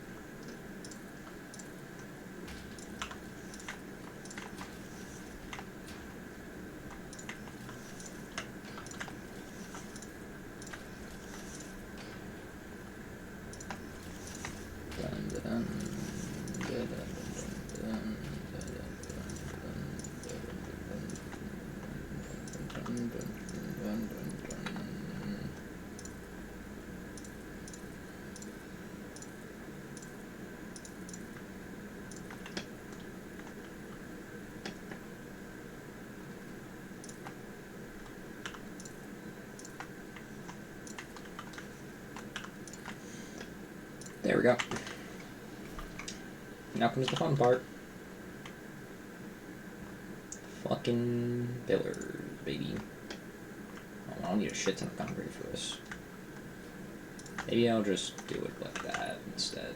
There we go. Now comes the fun part. Fucking pillars, baby. Oh, I don't need a shit ton of concrete for this. Maybe I'll just do it like that instead.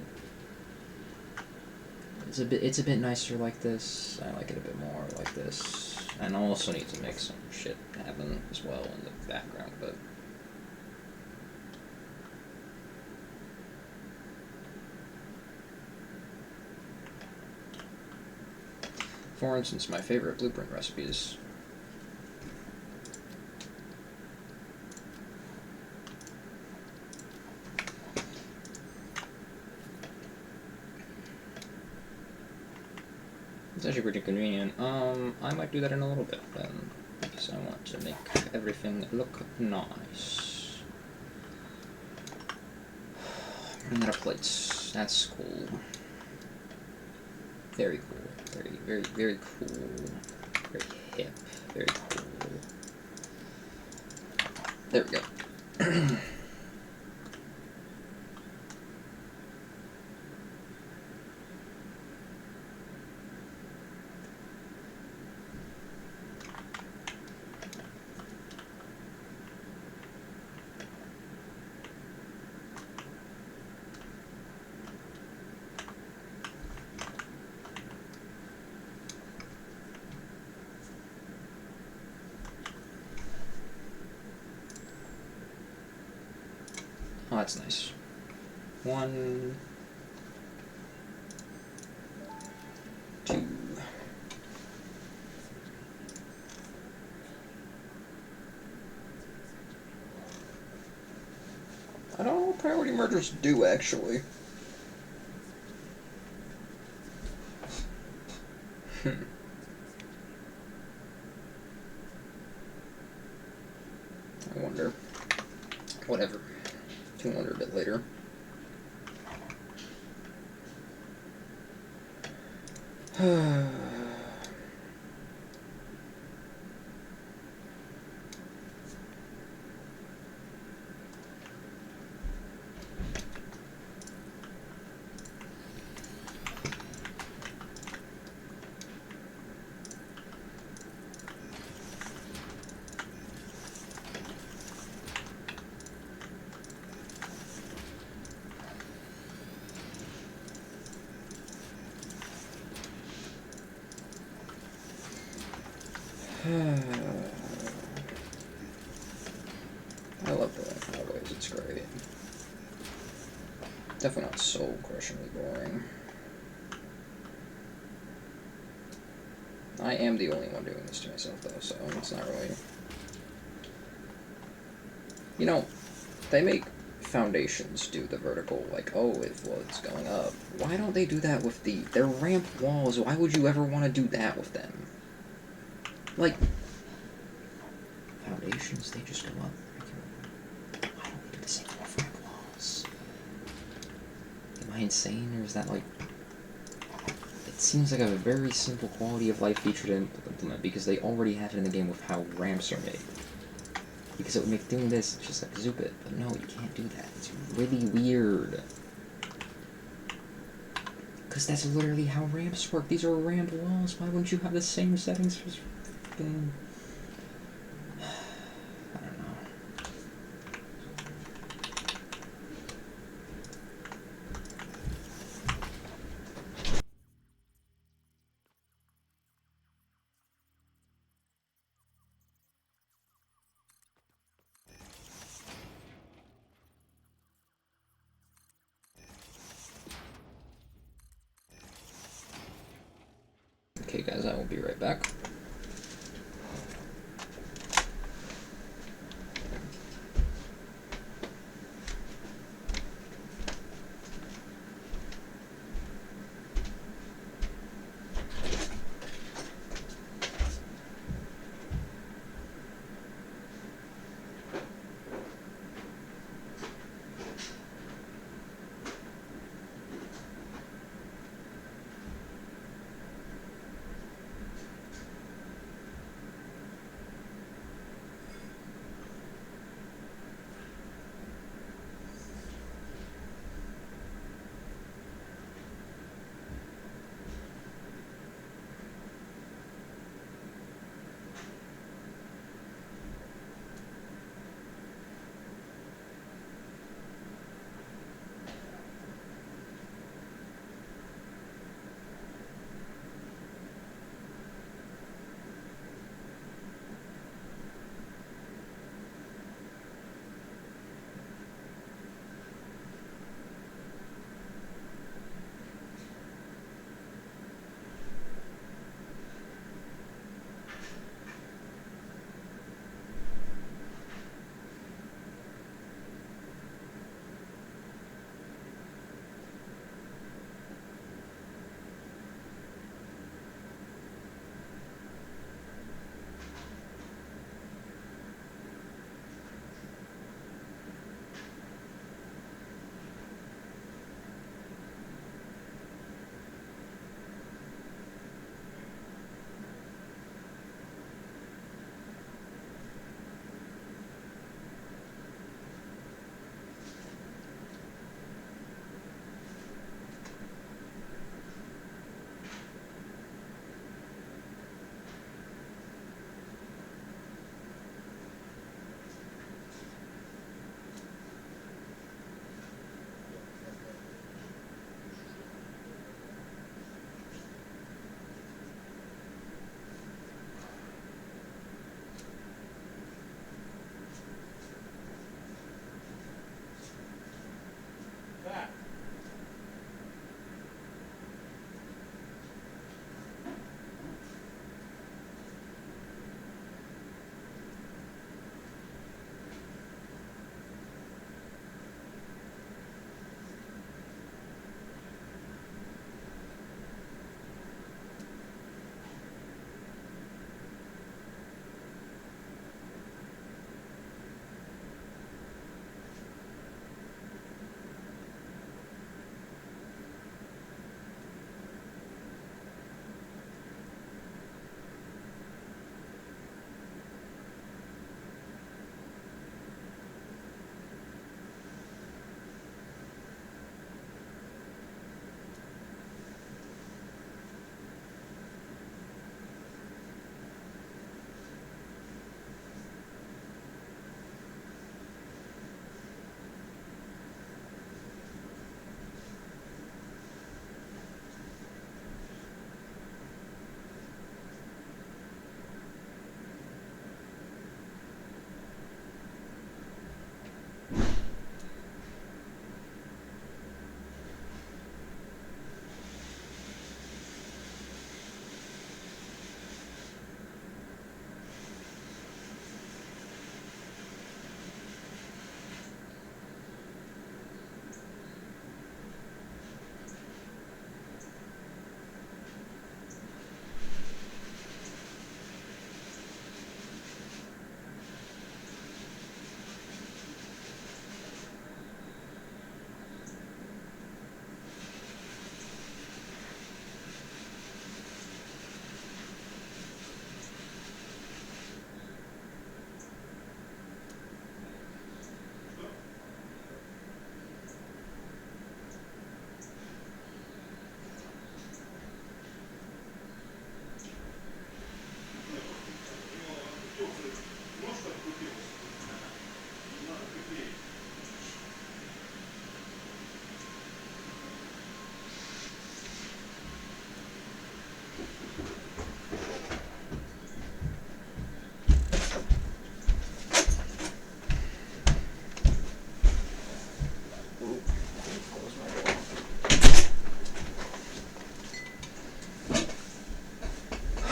It's a bit nicer like this. I like it a bit more like this. And I also need to make some shit happen as well in the background, but... For instance, my favorite blueprint recipes. It's actually pretty convenient. I might do that in a little bit then, because I want to make everything look nice. Running out of plates. That's cool. Very cool. Very, very cool. Very hip. Very cool. There we go. Oh, that's nice. 1, 2. I don't know what priority mergers do, actually. I wonder. Whatever. Can wonder a bit later. I love the highways, it's great. Definitely not soul crushingly boring. I am the only one doing this to myself, though, so it's not really... You know, they make foundations do the vertical, like, oh, it's going up. Why don't they do that with their ramp walls? Why would you ever want to do that with them? Like, foundations, they just go up. Why don't they do the same with ramp walls? Am I insane, or is that, like... It seems like a very simple quality of life feature to implement, because they already have it in the game with how ramps are made. Because it would make doing this just like zoop it, but no, you can't do that. It's really weird. Because that's literally how ramps work. These are ramp walls. Why wouldn't you have the same settings for fucking... I don't know. Okay, guys, I will be right back.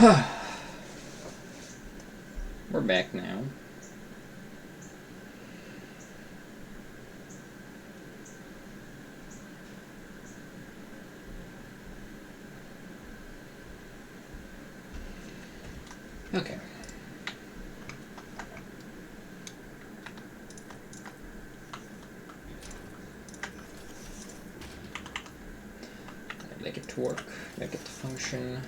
We're back now. Okay. Make it to work, make it to function.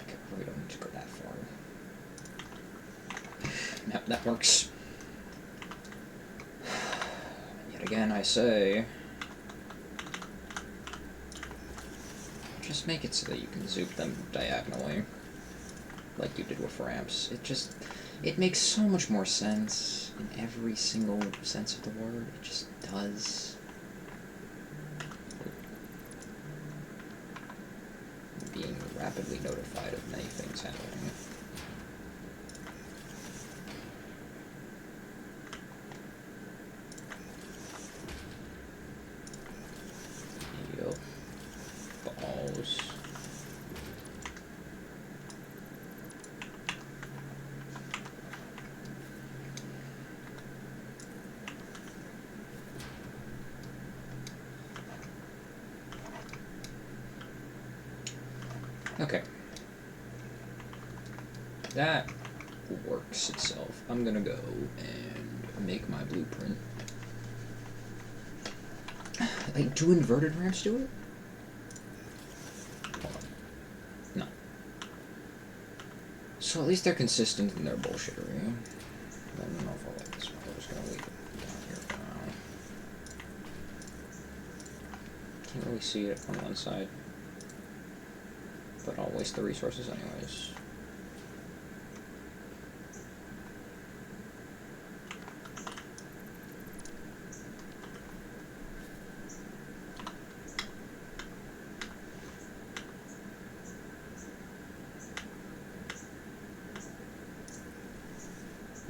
Okay, we don't need to go that far. Yep, that works. Yet again, I say, just make it so that you can zoop them diagonally, like you did with ramps. It makes so much more sense in every single sense of the word. It just does. Being rapidly notified of many things happening. Yup. Balls. Okay. That works itself. I'm gonna go and make my blueprint. Like, do inverted ramps do it? Hold on. No. So at least they're consistent in their bullshittery. I don't know if I like this one. I'm just gonna leave it down here for now. Can't really see it on one side. But I'll waste the resources anyways.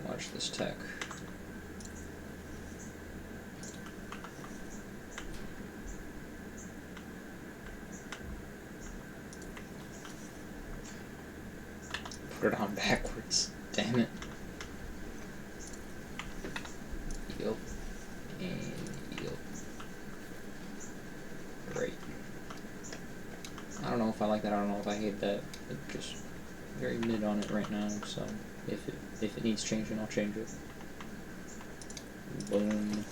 Watch this tech. Put it on backwards. Damn it. Yup. And yup. Great. I don't know if I like that. I don't know if I hate that. It's just very mid on it right now. So if it needs changing, I'll change it. Boom.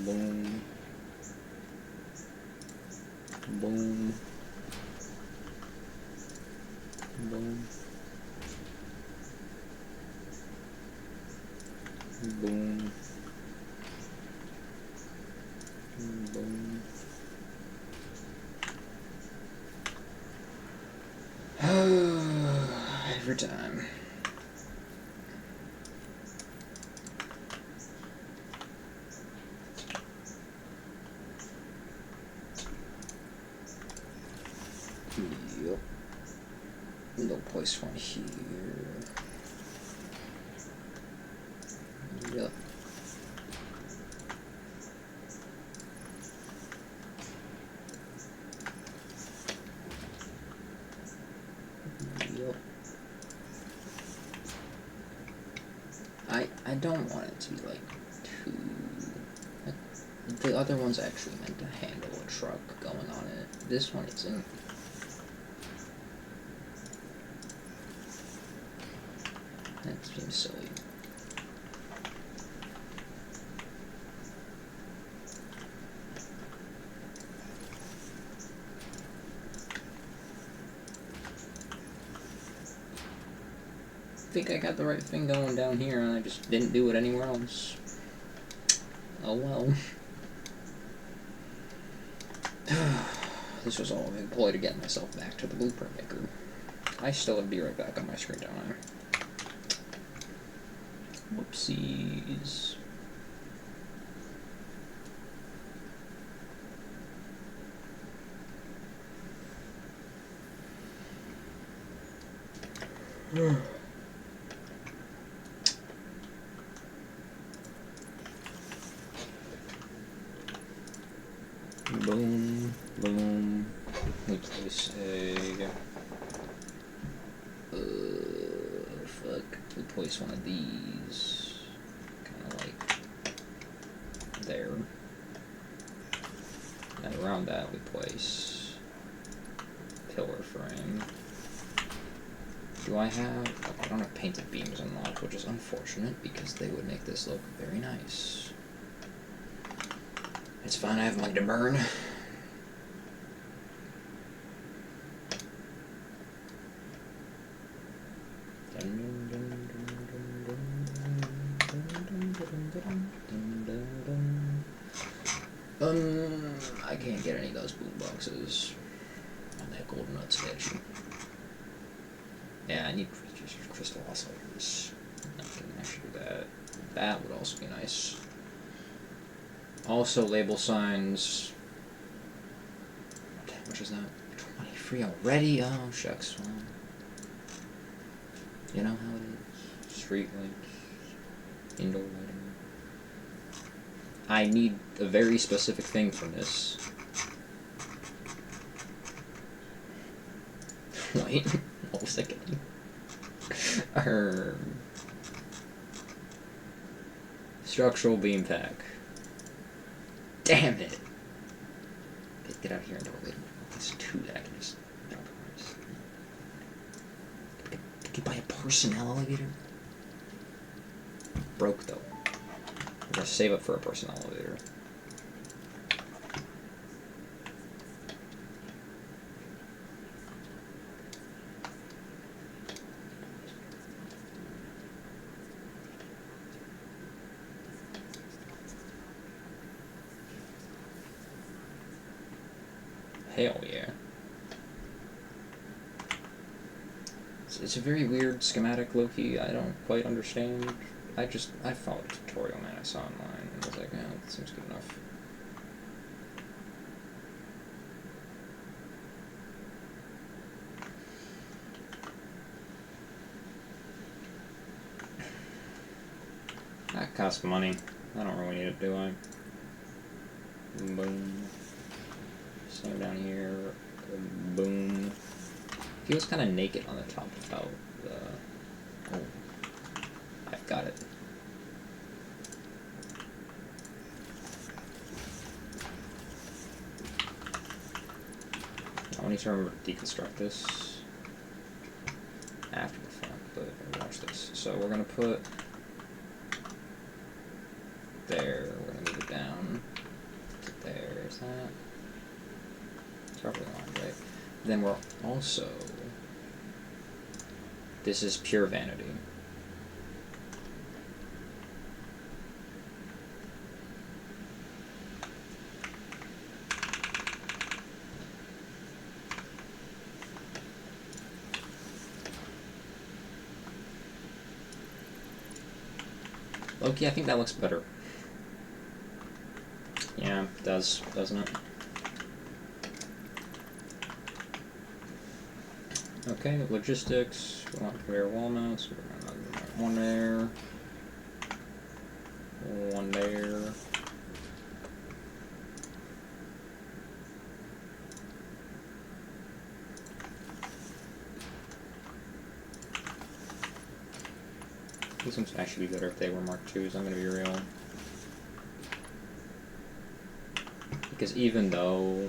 Boom. Boom. Boom. Boom. Boom. Every time. Yep. No place one here. Yep. Yep. I don't want it to be like too. The other one's actually meant to handle a truck going on it. This one isn't. That seems silly. I think I got the right thing going down here and I just didn't do it anywhere else. Oh well. This was all a big ploy to get myself back to the blueprint maker. I still would be right back on my screen, don't I? Whoopsies. big. Fuck. We place one of these. Kind of like there. And around that we place pillar frame. Do I have... Okay, I don't have painted beams unlocked, which is unfortunate because they would make this look very nice. It's fine, I have money to burn. I can't get any of those boom boxes on that golden nut statue. Yeah, I need crystal oscillators. I can actually do that. That would also be nice. Also, label signs. How much is that? 20 free already? Oh, shucks. Well, you know how it is. Street lights. Indoor lighting. I need a very specific thing from this. Wait, what was that getting? Structural beam pack. Damn it! Get out of here and don't wait. It's two that I can just drop price. Did you buy a personnel elevator? Broke though. I'm gonna save up for a personnel elevator. Hell yeah. It's a very weird schematic, low-key. I don't quite understand. I followed a tutorial, man, I saw online, and I was like, yeah, that seems good enough. That costs money. I don't really need it, do I? Boom. Same down here. Boom. Feels kind of naked on the top without the... Oh. I've got it. I need to remember to deconstruct this after the fact, but watch this. So we're going to put there, we're going to move it down to there, is that? It's probably aligned, right? Then we're also, this is pure vanity. Loki, I think that looks better. Yeah, it does, doesn't it? Okay, logistics. We want clear wall mounts. We're gonna one there. One there. These ones would actually be better if they were Mark IIs, I'm gonna be real. Because even though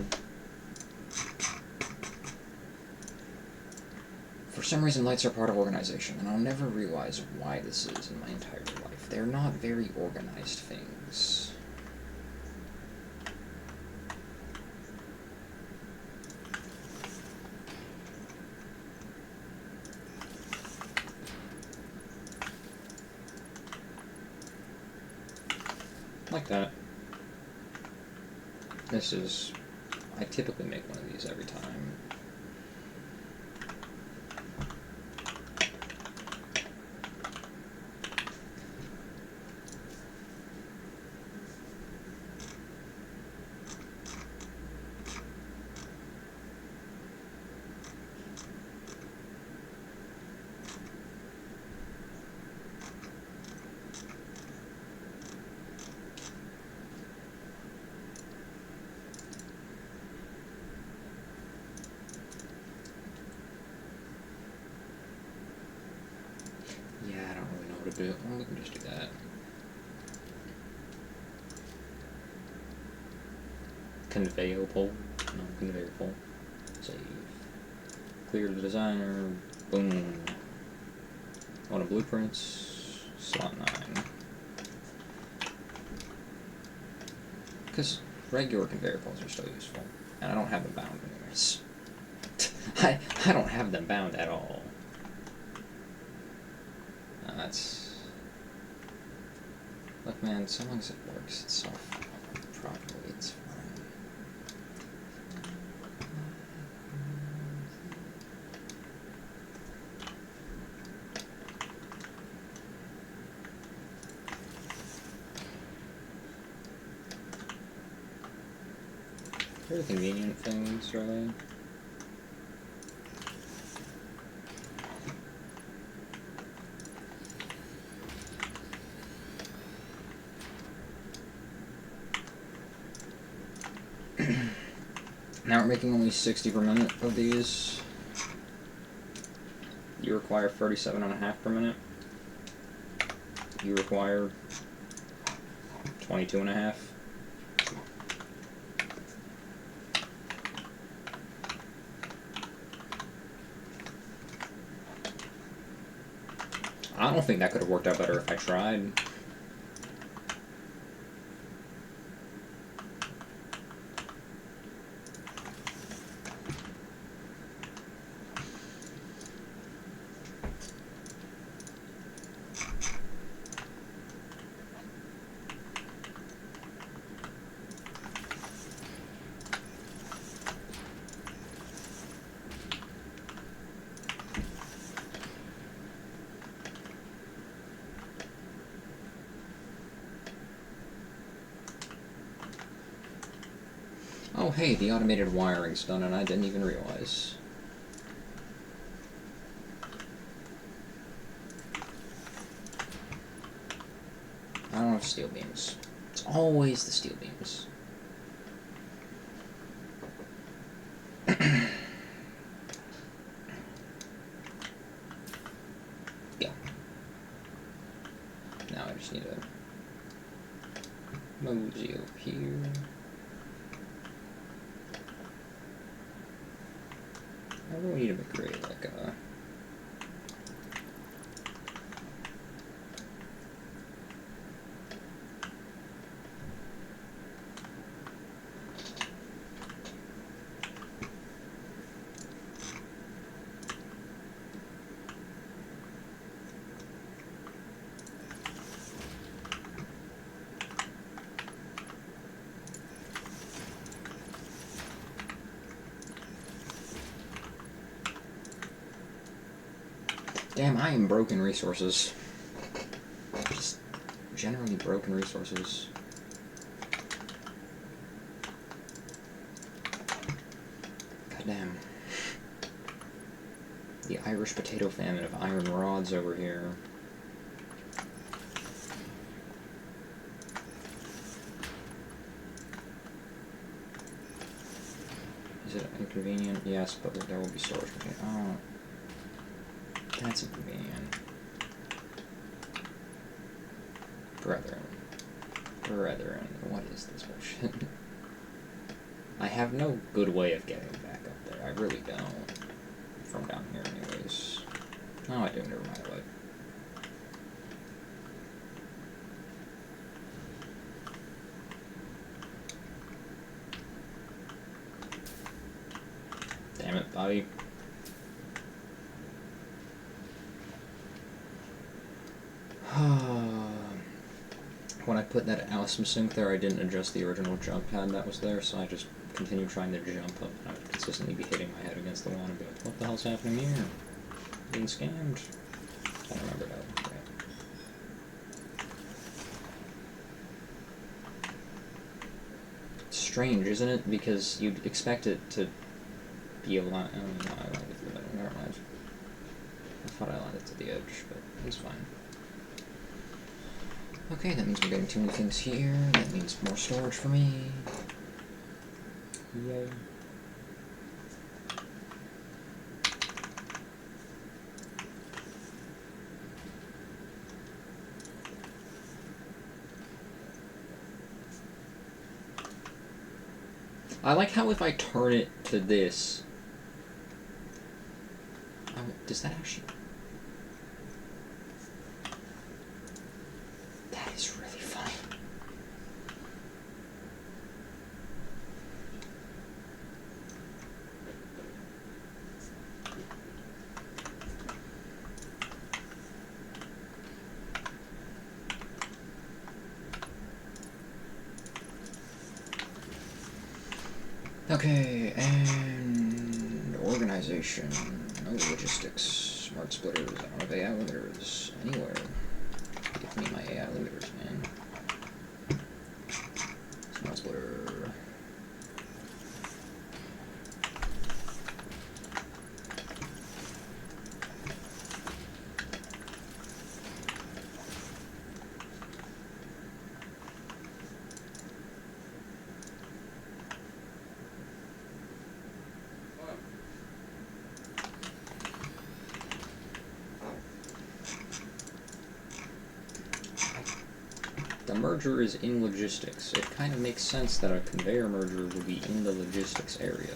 for some reason lights are part of organization, and I'll never realize why this is in my entire life. They're not very organized things. Like that. This is... I typically make one of these every time. quite a bit. Oh, we can just do that. Conveyor pole. No, conveyor pole. Save. Clear the designer. Boom. One of blueprints. Slot 9. Because regular conveyor poles are still useful. And I don't have them bound anyways. I don't have them bound at all. That's... Look, man, so long as it works itself properly, it's fine. Very convenient things, really. Now we're making only 60 per minute of these. You require 37.5 per minute. You require 22.5. I don't think that could have worked out better if I tried. Oh hey, the automated wiring's done and I didn't even realize. I don't have steel beams. It's always the steel beams. Yeah. Now I just need to mosey up here. I really need to create like a... Damn, I am broken resources. Just generally broken resources. Goddamn. The Irish potato famine of iron rods over here. Is it inconvenient? Yes, but there will be storage. Oh. That's inconvenient. Brethren, what is this bullshit? I have no good way of getting back up there. I really don't. From down here anyways. No, I do, never mind. What? Damn it, Bobby. When I put that Awesome Sync there, I didn't adjust the original jump pad that was there, so I just continued trying to jump up, and I would consistently be hitting my head against the wall and be like, what the hell's happening here? Being scammed? I don't remember that. Right. It's strange, isn't it? Because you'd expect it to be a lot... Oh, no, I landed it through the middle. Never mind. I thought I landed to the edge, but it's fine. Okay, that means we're getting too many things here. That means more storage for me. Yay. I like how if I turn it to this... Oh, does that actually... That is really funny. Okay, and organization, no logistics, smart splitters, I don't have AI limiters anywhere. Give me my AI limiters, man. Smart splitter. The merger is in logistics. It kind of makes sense that a conveyor merger would be in the logistics area.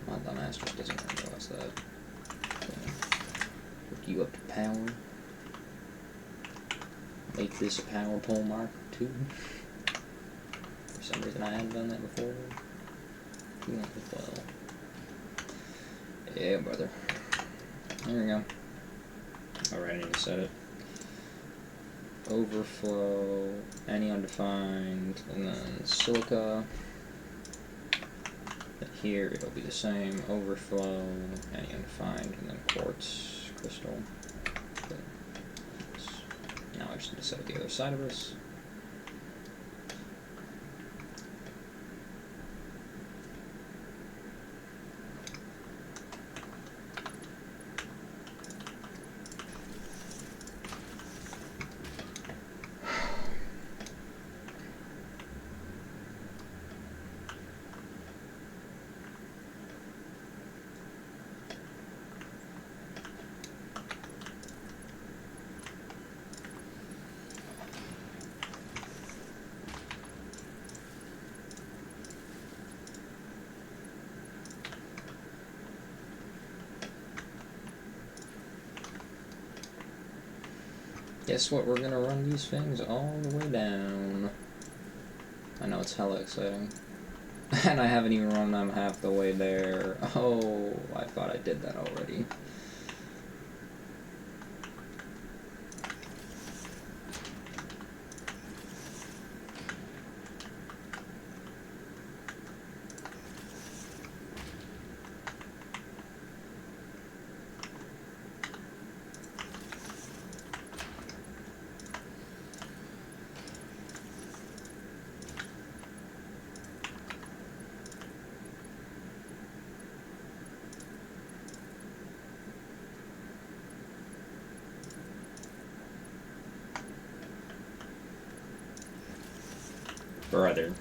My dumbass just doesn't realize that. Okay. Hook you up to power. Make this a power pole Mark II. For some reason I hadn't done that before. Well. Yeah, brother. There we go. Alright, I need to set it. Overflow, any undefined, and then silica. And here it'll be the same. Overflow, any undefined, and then quartz crystal. Okay. Now I just need to set up the other side of this. Guess what? We're gonna run these things all the way down. I know it's hella exciting. And I haven't even run them half the way there. Oh, I thought I did that already. Brother.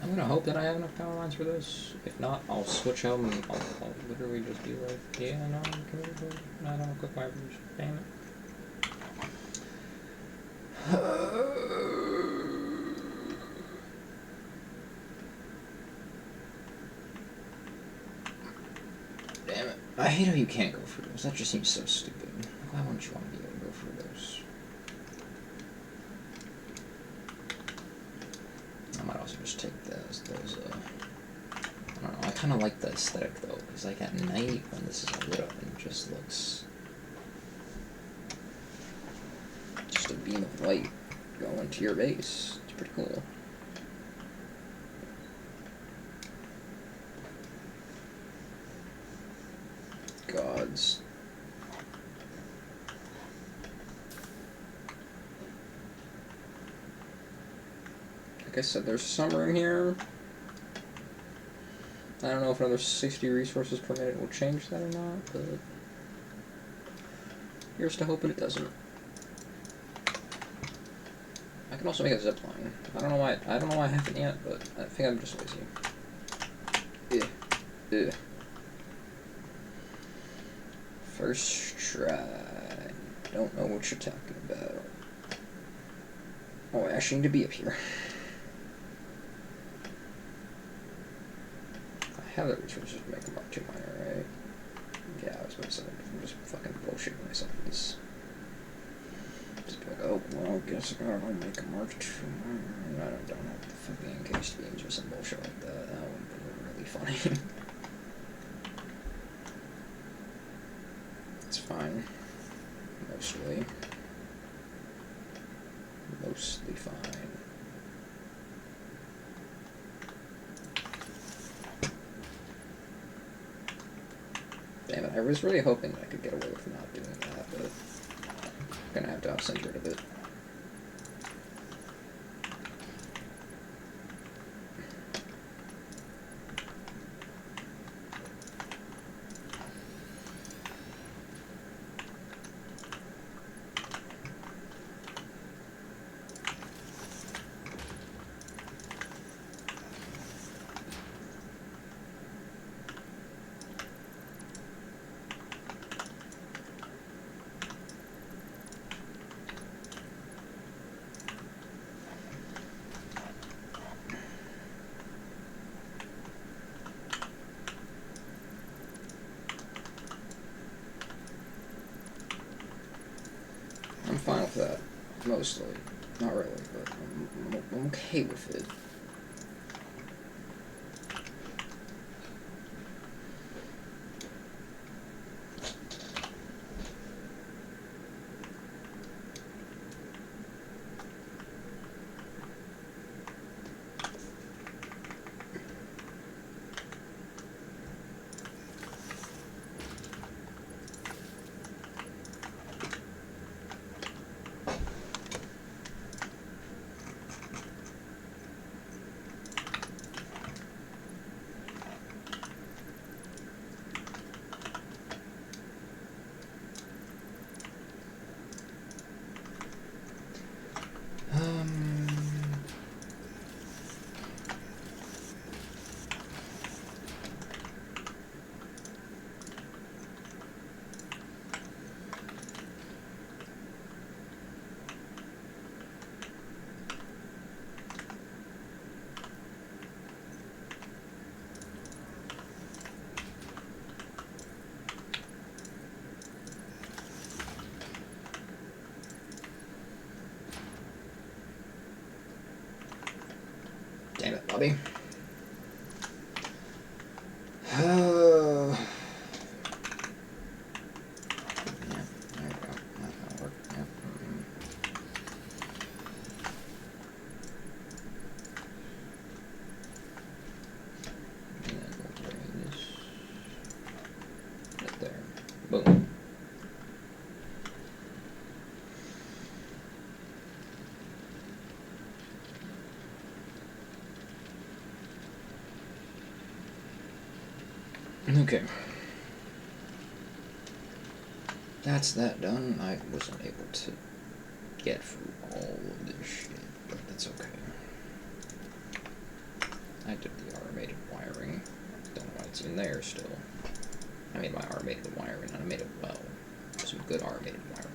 I'm gonna hope that I have enough power lines for this. If not, I'll switch out and I'll literally just be like, yeah, no, can we I don't quick wires. Damn it. Damn it. I hate how you can't go for those. That just seems so stupid. Why wouldn't you want to be able to go for those? I might also just take those I don't know, I kind of like the aesthetic though, because like at night when this is lit up and it just looks just a beam of light going to your base. It's pretty cool. Gods. like I said, there's some room here. I don't know if another 60 resources per minute will change that or not, but here's to hoping it doesn't. I can also make a zip line. I don't know why I haven't yet, but I think I'm just lazy. Ugh. First try. Don't know what you're talking about. Oh, I actually need to be up here. I have the resources to make a Mark II miner, right? Yeah, I was about to say, I'm just fucking bullshitting myself. It's just be like, oh, well, I guess I gotta go make a Mark II miner. I don't have the fucking encased beams or some bullshit like that. That would be really funny. It's fine. Mostly fine. Damn it, I was really hoping I could get away with not doing that, but I'm gonna have to off-center it a bit. I'm fine with that, mostly. Not really, but I'm okay with it. Damn it, Bobby. Boom. Okay. That's that done. I wasn't able to get through all of this shit, but that's okay. I did the automated wiring. Don't know why it's in there still. I made my automated wiring, and I made it well. Some good automated wiring.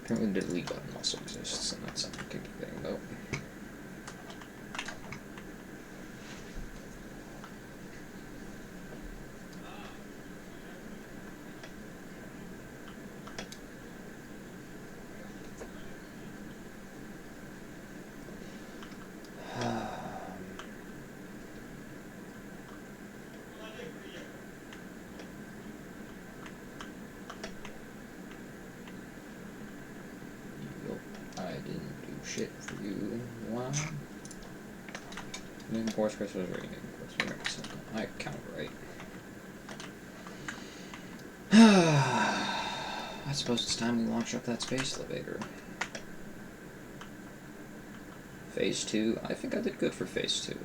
Apparently the delete button also exists, and that's not a good thing, though. Shit for you. Wow. Force crystals rating. I count right. I suppose it's time we launch up that space elevator. Phase 2, I think I did good for Phase 2.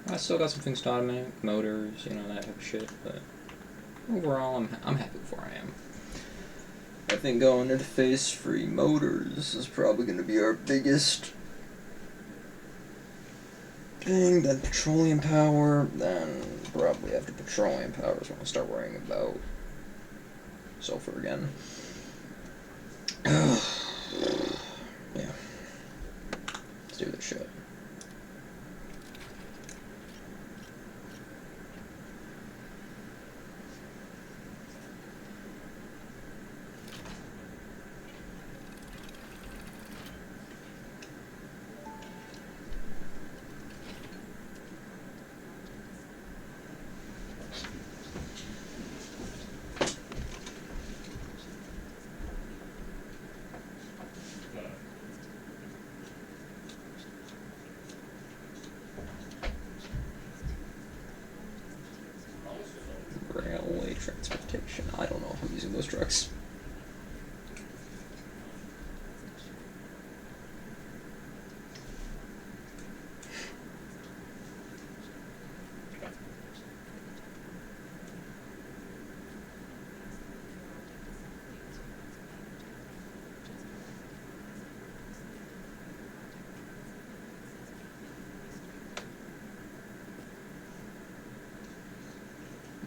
I still got some things to automate, motors, you know, that type of shit, but overall, I'm happy with where I am. I think going into Phase 3 motors is probably going to be our biggest thing. Then petroleum power, then probably after petroleum power is when I'll start worrying about sulfur again. Yeah. Let's do this shit. Railway transportation. I don't know if I'm using those trucks.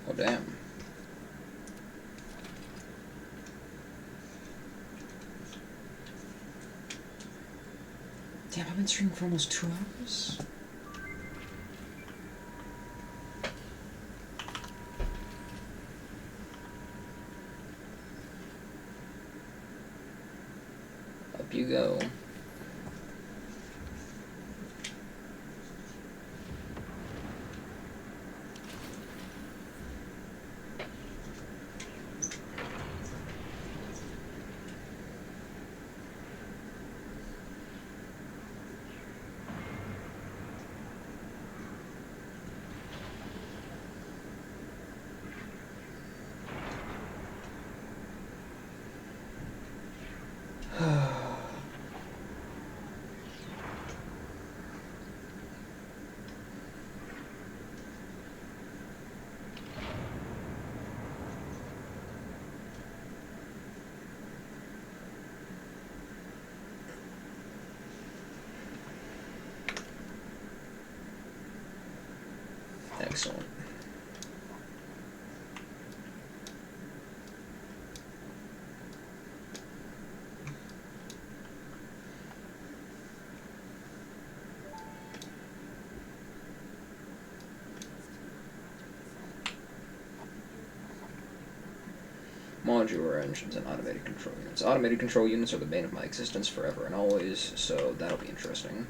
Oh, damn. Damn, I've been streaming for almost 2 hours? Up you go. Excellent. Modular engines and automated control units. Automated control units are the bane of my existence forever and always, so that'll be interesting.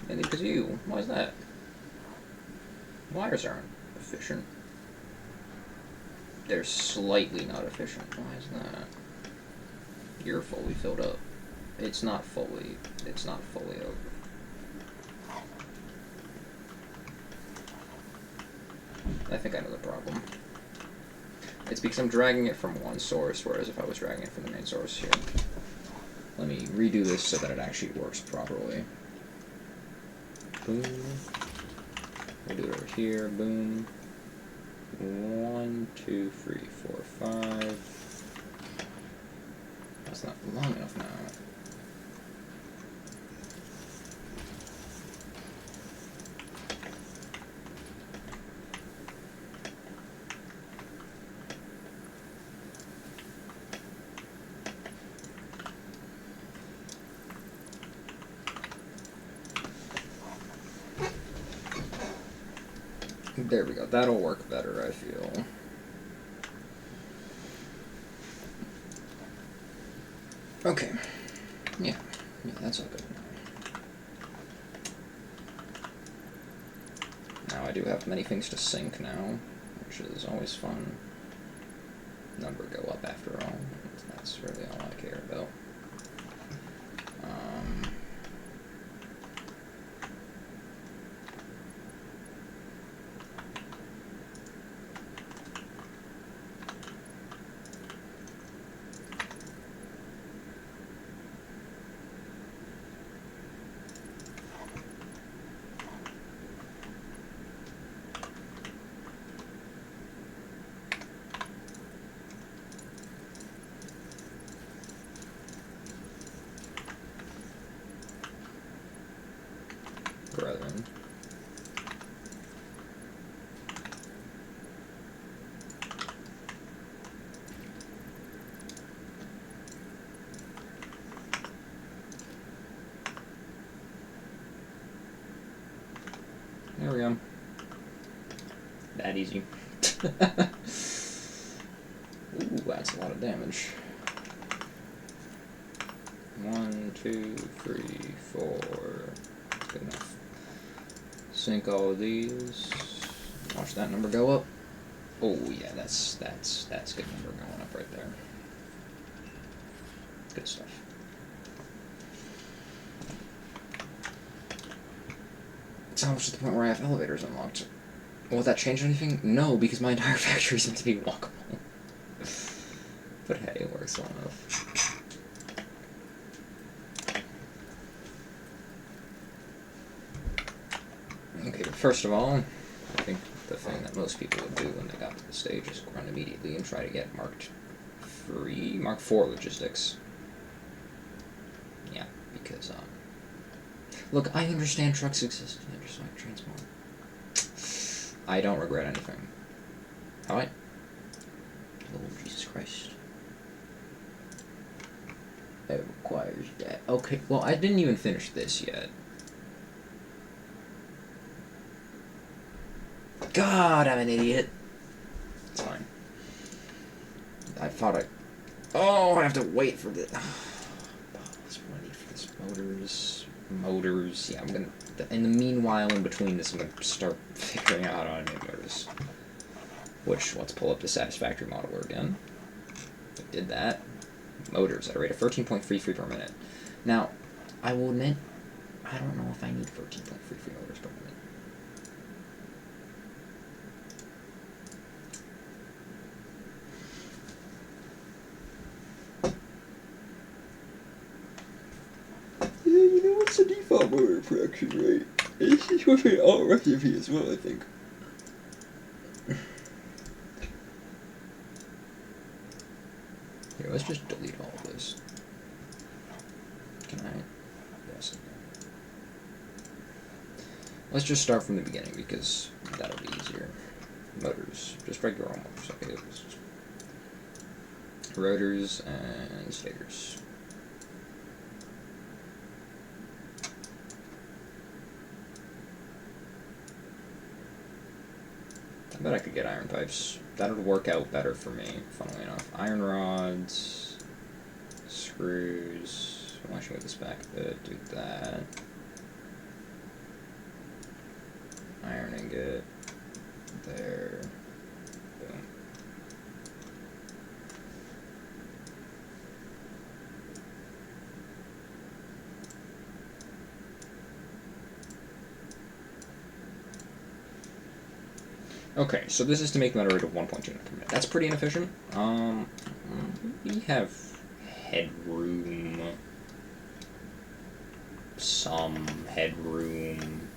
Maybe because of you. Why is that? Wires aren't efficient. They're slightly not efficient. Why is that? You're fully filled up. It's not fully over. I think I know the problem. It's because I'm dragging it from one source, whereas if I was dragging it from the main source here. Let me redo this so that it actually works properly. Boom. We'll do it over here. Boom. 1, 2, 3, 4, 5. That's not long enough now. There we go. That'll work better, I feel. Yeah, that's all good. Now I do have many things to sync now, which is always fun. Number go up after all. That's really all I care about. Brethren. There we go. That easy. Ooh, that's a lot of damage. 1, 2, 3, 4. Good enough. Sync all of these. Watch that number go up. Oh yeah, that's good number going up right there. Good stuff. It's almost to the point where I have elevators unlocked. Will that change anything? No, because my entire factory is meant to be walkable. But hey, it works well enough. Okay, but first of all, I think the thing that most people would do when they got to the stage is run immediately and try to get Mark 4 logistics. Yeah, because, look, I understand trucks exist, and they're just like trains more. I don't regret anything. Alright. Oh, Jesus Christ. It requires that. Okay, well, I didn't even finish this yet. God, I'm an idiot. It's fine. I thought Oh, I have to wait for this. That's what I need for this. Motors. Yeah, I'm gonna... In the meanwhile, in between this, I'm gonna start figuring out how to make motors. Which, let's pull up the Satisfactory modeler again. I did that. Motors at a rate of 13.33 per minute. Now, I will admit, I don't know if I need 13.33 motors per minute. Yeah, you know what's the default motor production rate? This is within all recipe as well, I think. Here, let's just delete all of this. Can I? Yes, I can. Let's just start from the beginning because that'll be easier. Motors. Just regular motors. Okay, let's just... Rotors and stators. I bet I could get iron pipes. That would work out better for me, funnily enough. Iron rods, screws. I should move this back a bit. Do that. Iron ingot. There. Boom. Okay, so this is to make the rate of 1.2 per minute. That's pretty inefficient. We have headroom. Some headroom.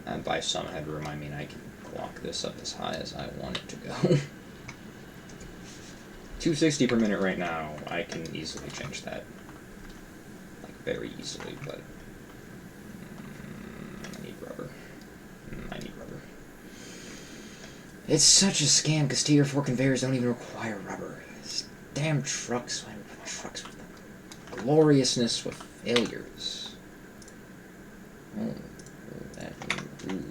And by some headroom, I mean I can block this up as high as I want it to go. 260 per minute right now. I can easily change that. Like, very easily, but... I need rubber. I need rubber. It's such a scam because Tier 4 conveyors don't even require rubber. These damn trucks, why do we put trucks with them? Gloriousness with failures. Oh, that, ooh.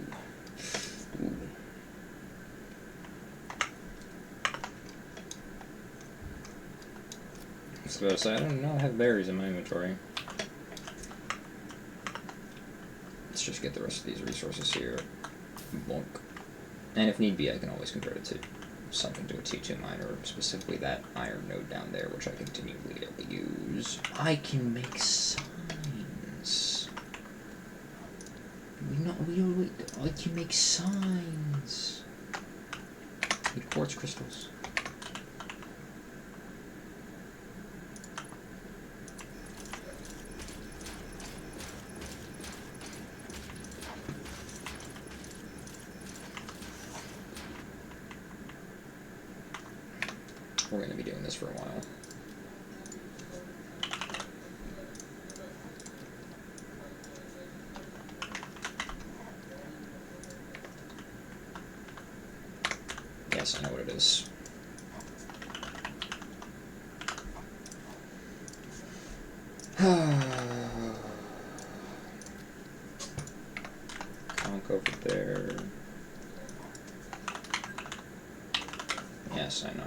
It's about to say, I don't know I have berries in my inventory. Let's just get the rest of these resources here. Bonk. And if need be, I can always convert it to something to a T2 miner, specifically that iron node down there, which I continually use. I can make signs. I can make signs. Need quartz crystals. We're going to be doing this for a while. Yes, I know what it is. Conk over there. Yes, I know.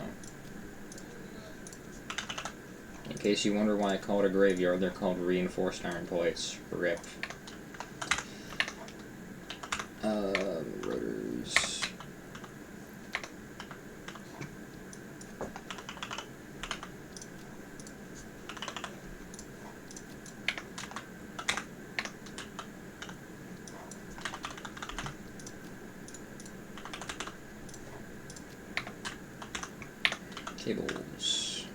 In case you wonder why I call it a graveyard, they're called reinforced iron plates. RIP. Rotors. Cables.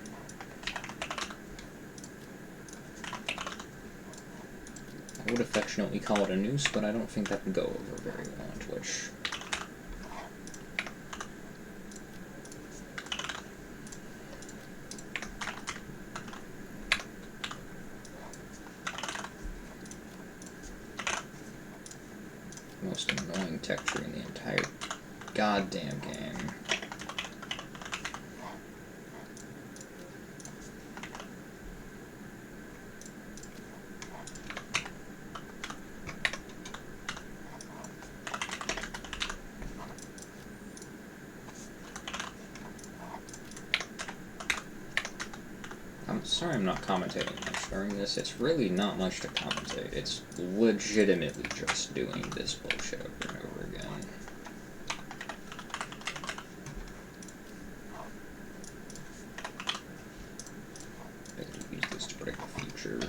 I would affectionately call it a noose, but I don't think that would go over very well on Twitch. Most annoying tech tree in the entire goddamn game. I'm sorry I'm not commentating much during this. It's really not much to commentate. It's legitimately just doing this bullshit over and over again. I can use this to predict the future.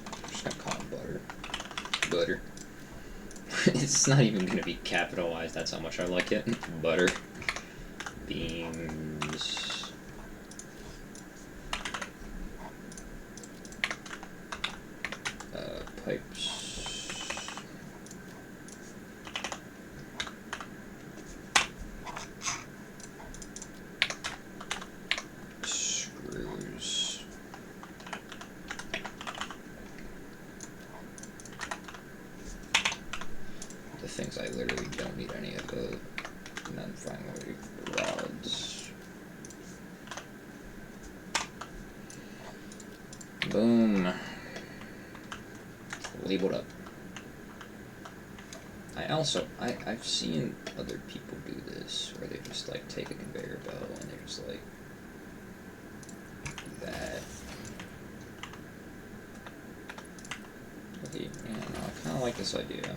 I'm just gonna call it butter. Butter. It's not even going to be capitalized, that's how much I like it. Butter. Beans. Pipes. Screws. The things I literally don't need any of the, and then finally rods. Boom. Labeled up. I've seen other people do this, where they just like take a conveyor belt and they're just like do that. Okay, yeah, no, I kind of like this idea.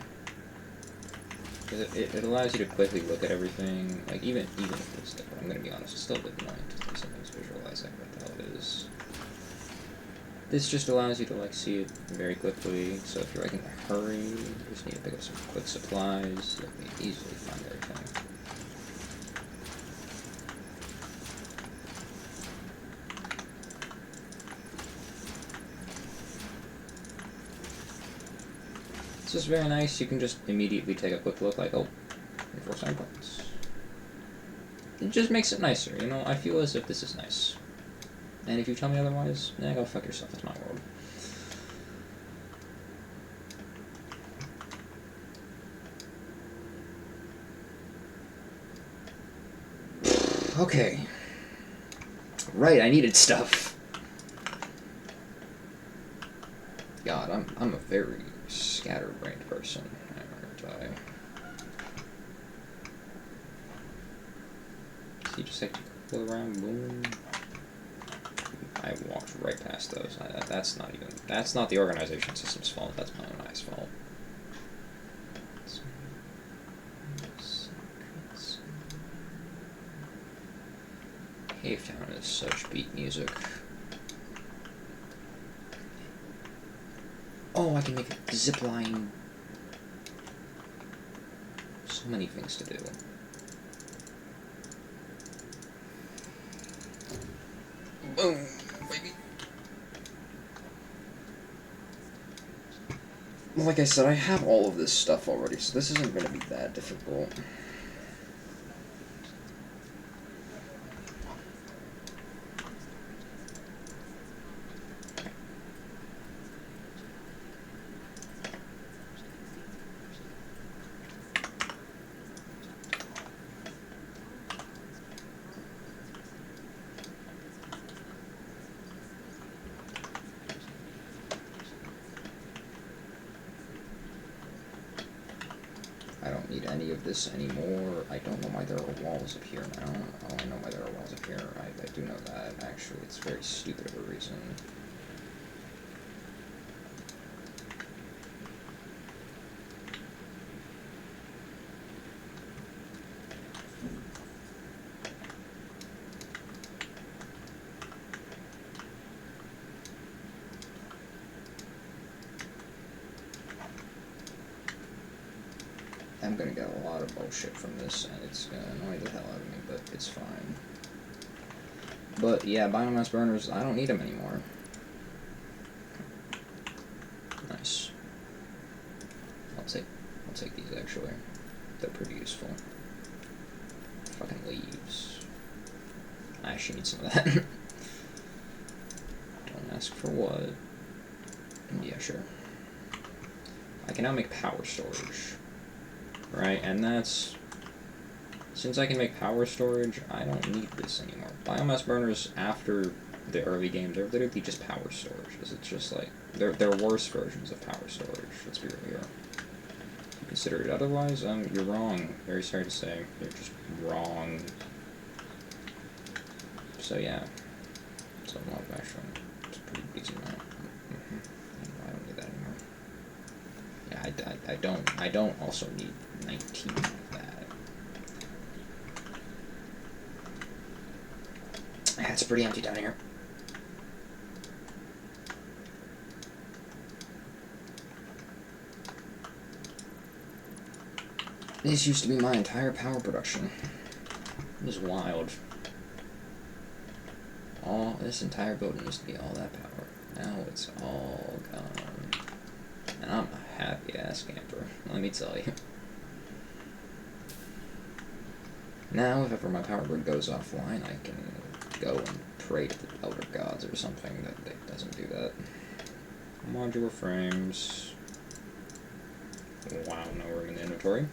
Because it allows you to quickly look at everything, like even if it's different, I'm gonna be honest, it's still a bit annoying to do something's visualizing what the hell it is. This just allows you to like see it very quickly, so if you're like in a hurry, you just need to pick up some quick supplies, you can easily find everything. It's just very nice, you can just immediately take a quick look like, oh, reinforced iron plates. It just makes it nicer, you know, I feel as if this is nice. And if you tell me otherwise, go fuck yourself, it's my world. Okay. Right, I needed stuff. God, I'm a very scatterbrained person, aren't I? You just like go around, boom. I walked right past those. That's not the organization system's fault. That's my own eyes' fault. Cave Town is such beat music. Oh, I can make a zip line. So many things to do. Boom, baby. Like I said, I have all of this stuff already, so this isn't going to be that difficult. I don't need any of this anymore. I don't know why there are walls up here now. Oh, I know why there are walls up here. I do know that, actually. It's very stupid of a reason. I'm gonna get a lot of bullshit from this, and it's gonna annoy the hell out of me, but it's fine. But yeah, biomass burners, I don't need them anymore. Nice. I'll take these actually. They're pretty useful. Fucking leaves. I actually need some of that. Don't ask for what. Yeah, sure. I can now make power storage. Right, and that's... Since I can make power storage, I don't need this anymore. Biomass burners, after the early game, they're literally just power storage. It's just like... They're worse versions of power storage, let's be real. If you consider it otherwise, you're wrong. Very sorry to say. You're just wrong. So yeah. So a lot of actually... It's a pretty decent amount. I don't need that anymore. Yeah, I don't also need 19 of that. Yeah, it's pretty empty down here. This used to be my entire power production. It was wild. All this entire building used to be all that power. Now it's all gone. And I'm a happy ass camper, let me tell you. Now, if ever my power grid goes offline, I can go and pray to the Elder Gods or something that it doesn't do that. Modular frames. Wow, no room in the inventory.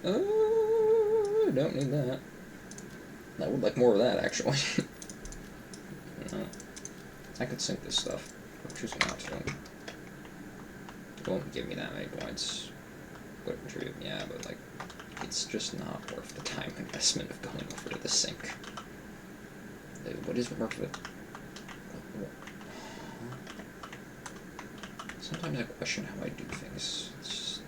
Don't need that. I would like more of that, actually. No. I could sink this stuff. I'm choosing not to. It won't give me that many points. Would contribute, yeah, but like, it's just not worth the time investment of going over to the sink. What is worth it? Sometimes I question how I do things. It's just...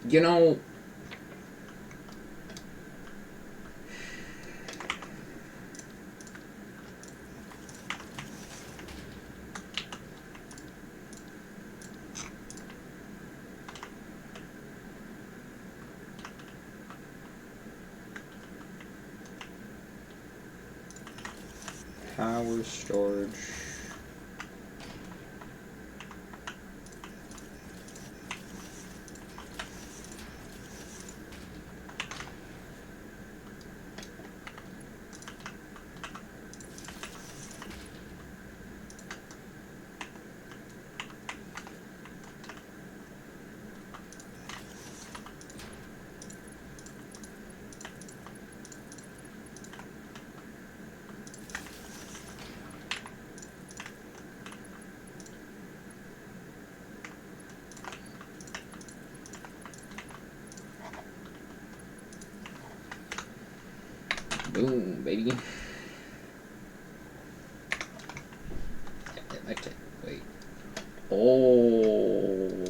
You know... Power storage. Boom, baby. Yeah, it might take. Wait. Oh.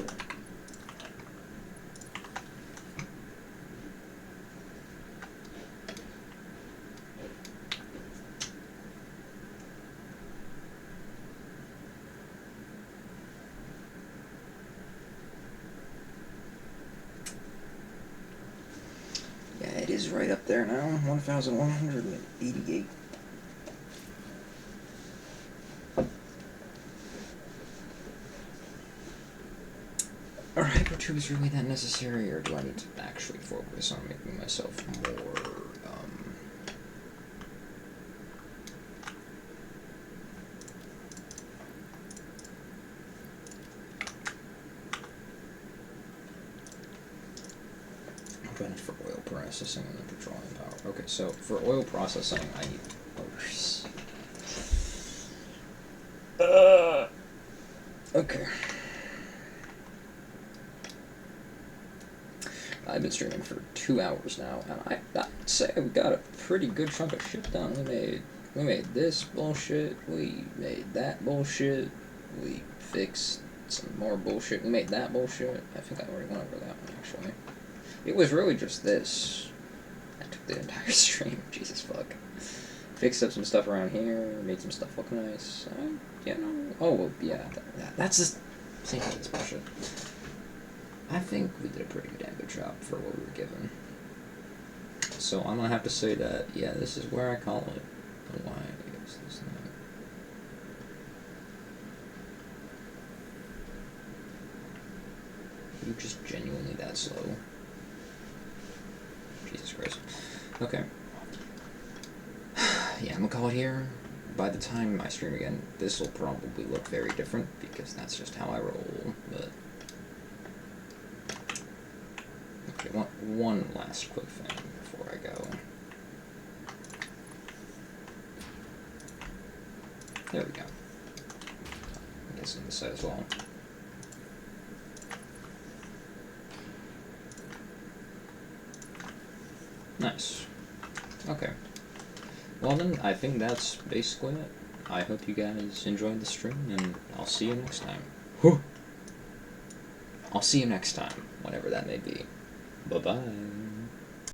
Yeah, it is right up there now. 1,188. Are hypertubes really that necessary, or do I need to actually focus on making myself more, I'm trying for oil processing and then petroleum power. Okay, so for oil processing, I need motors. Okay. I've been streaming for 2 hours now, and I'd say we got a pretty good chunk of shit done. We made this bullshit. We made that bullshit. We fixed some more bullshit. We made that bullshit. I think I already went over that one, actually. It was really just this. I took the entire stream. Jesus fuck. Fixed up some stuff around here. Made some stuff look nice. Oh, well, yeah. That's just... Same thing as bullshit. I think we did a pretty damn good job for what we were given. So I'm gonna have to say that, yeah, this is where I call it. Why is this not? Are you just genuinely that slow? Jesus Christ. Okay. Yeah, I'm gonna call it here. By the time I stream again, this will probably look very different, because that's just how I roll, but... Okay, one last quick thing before I go. There we go. I'm guessing this side as well. Nice. Okay. Well then, I think that's basically it. I hope you guys enjoyed the stream, and I'll see you next time. Whew. I'll see you next time, whenever that may be. Bye-bye.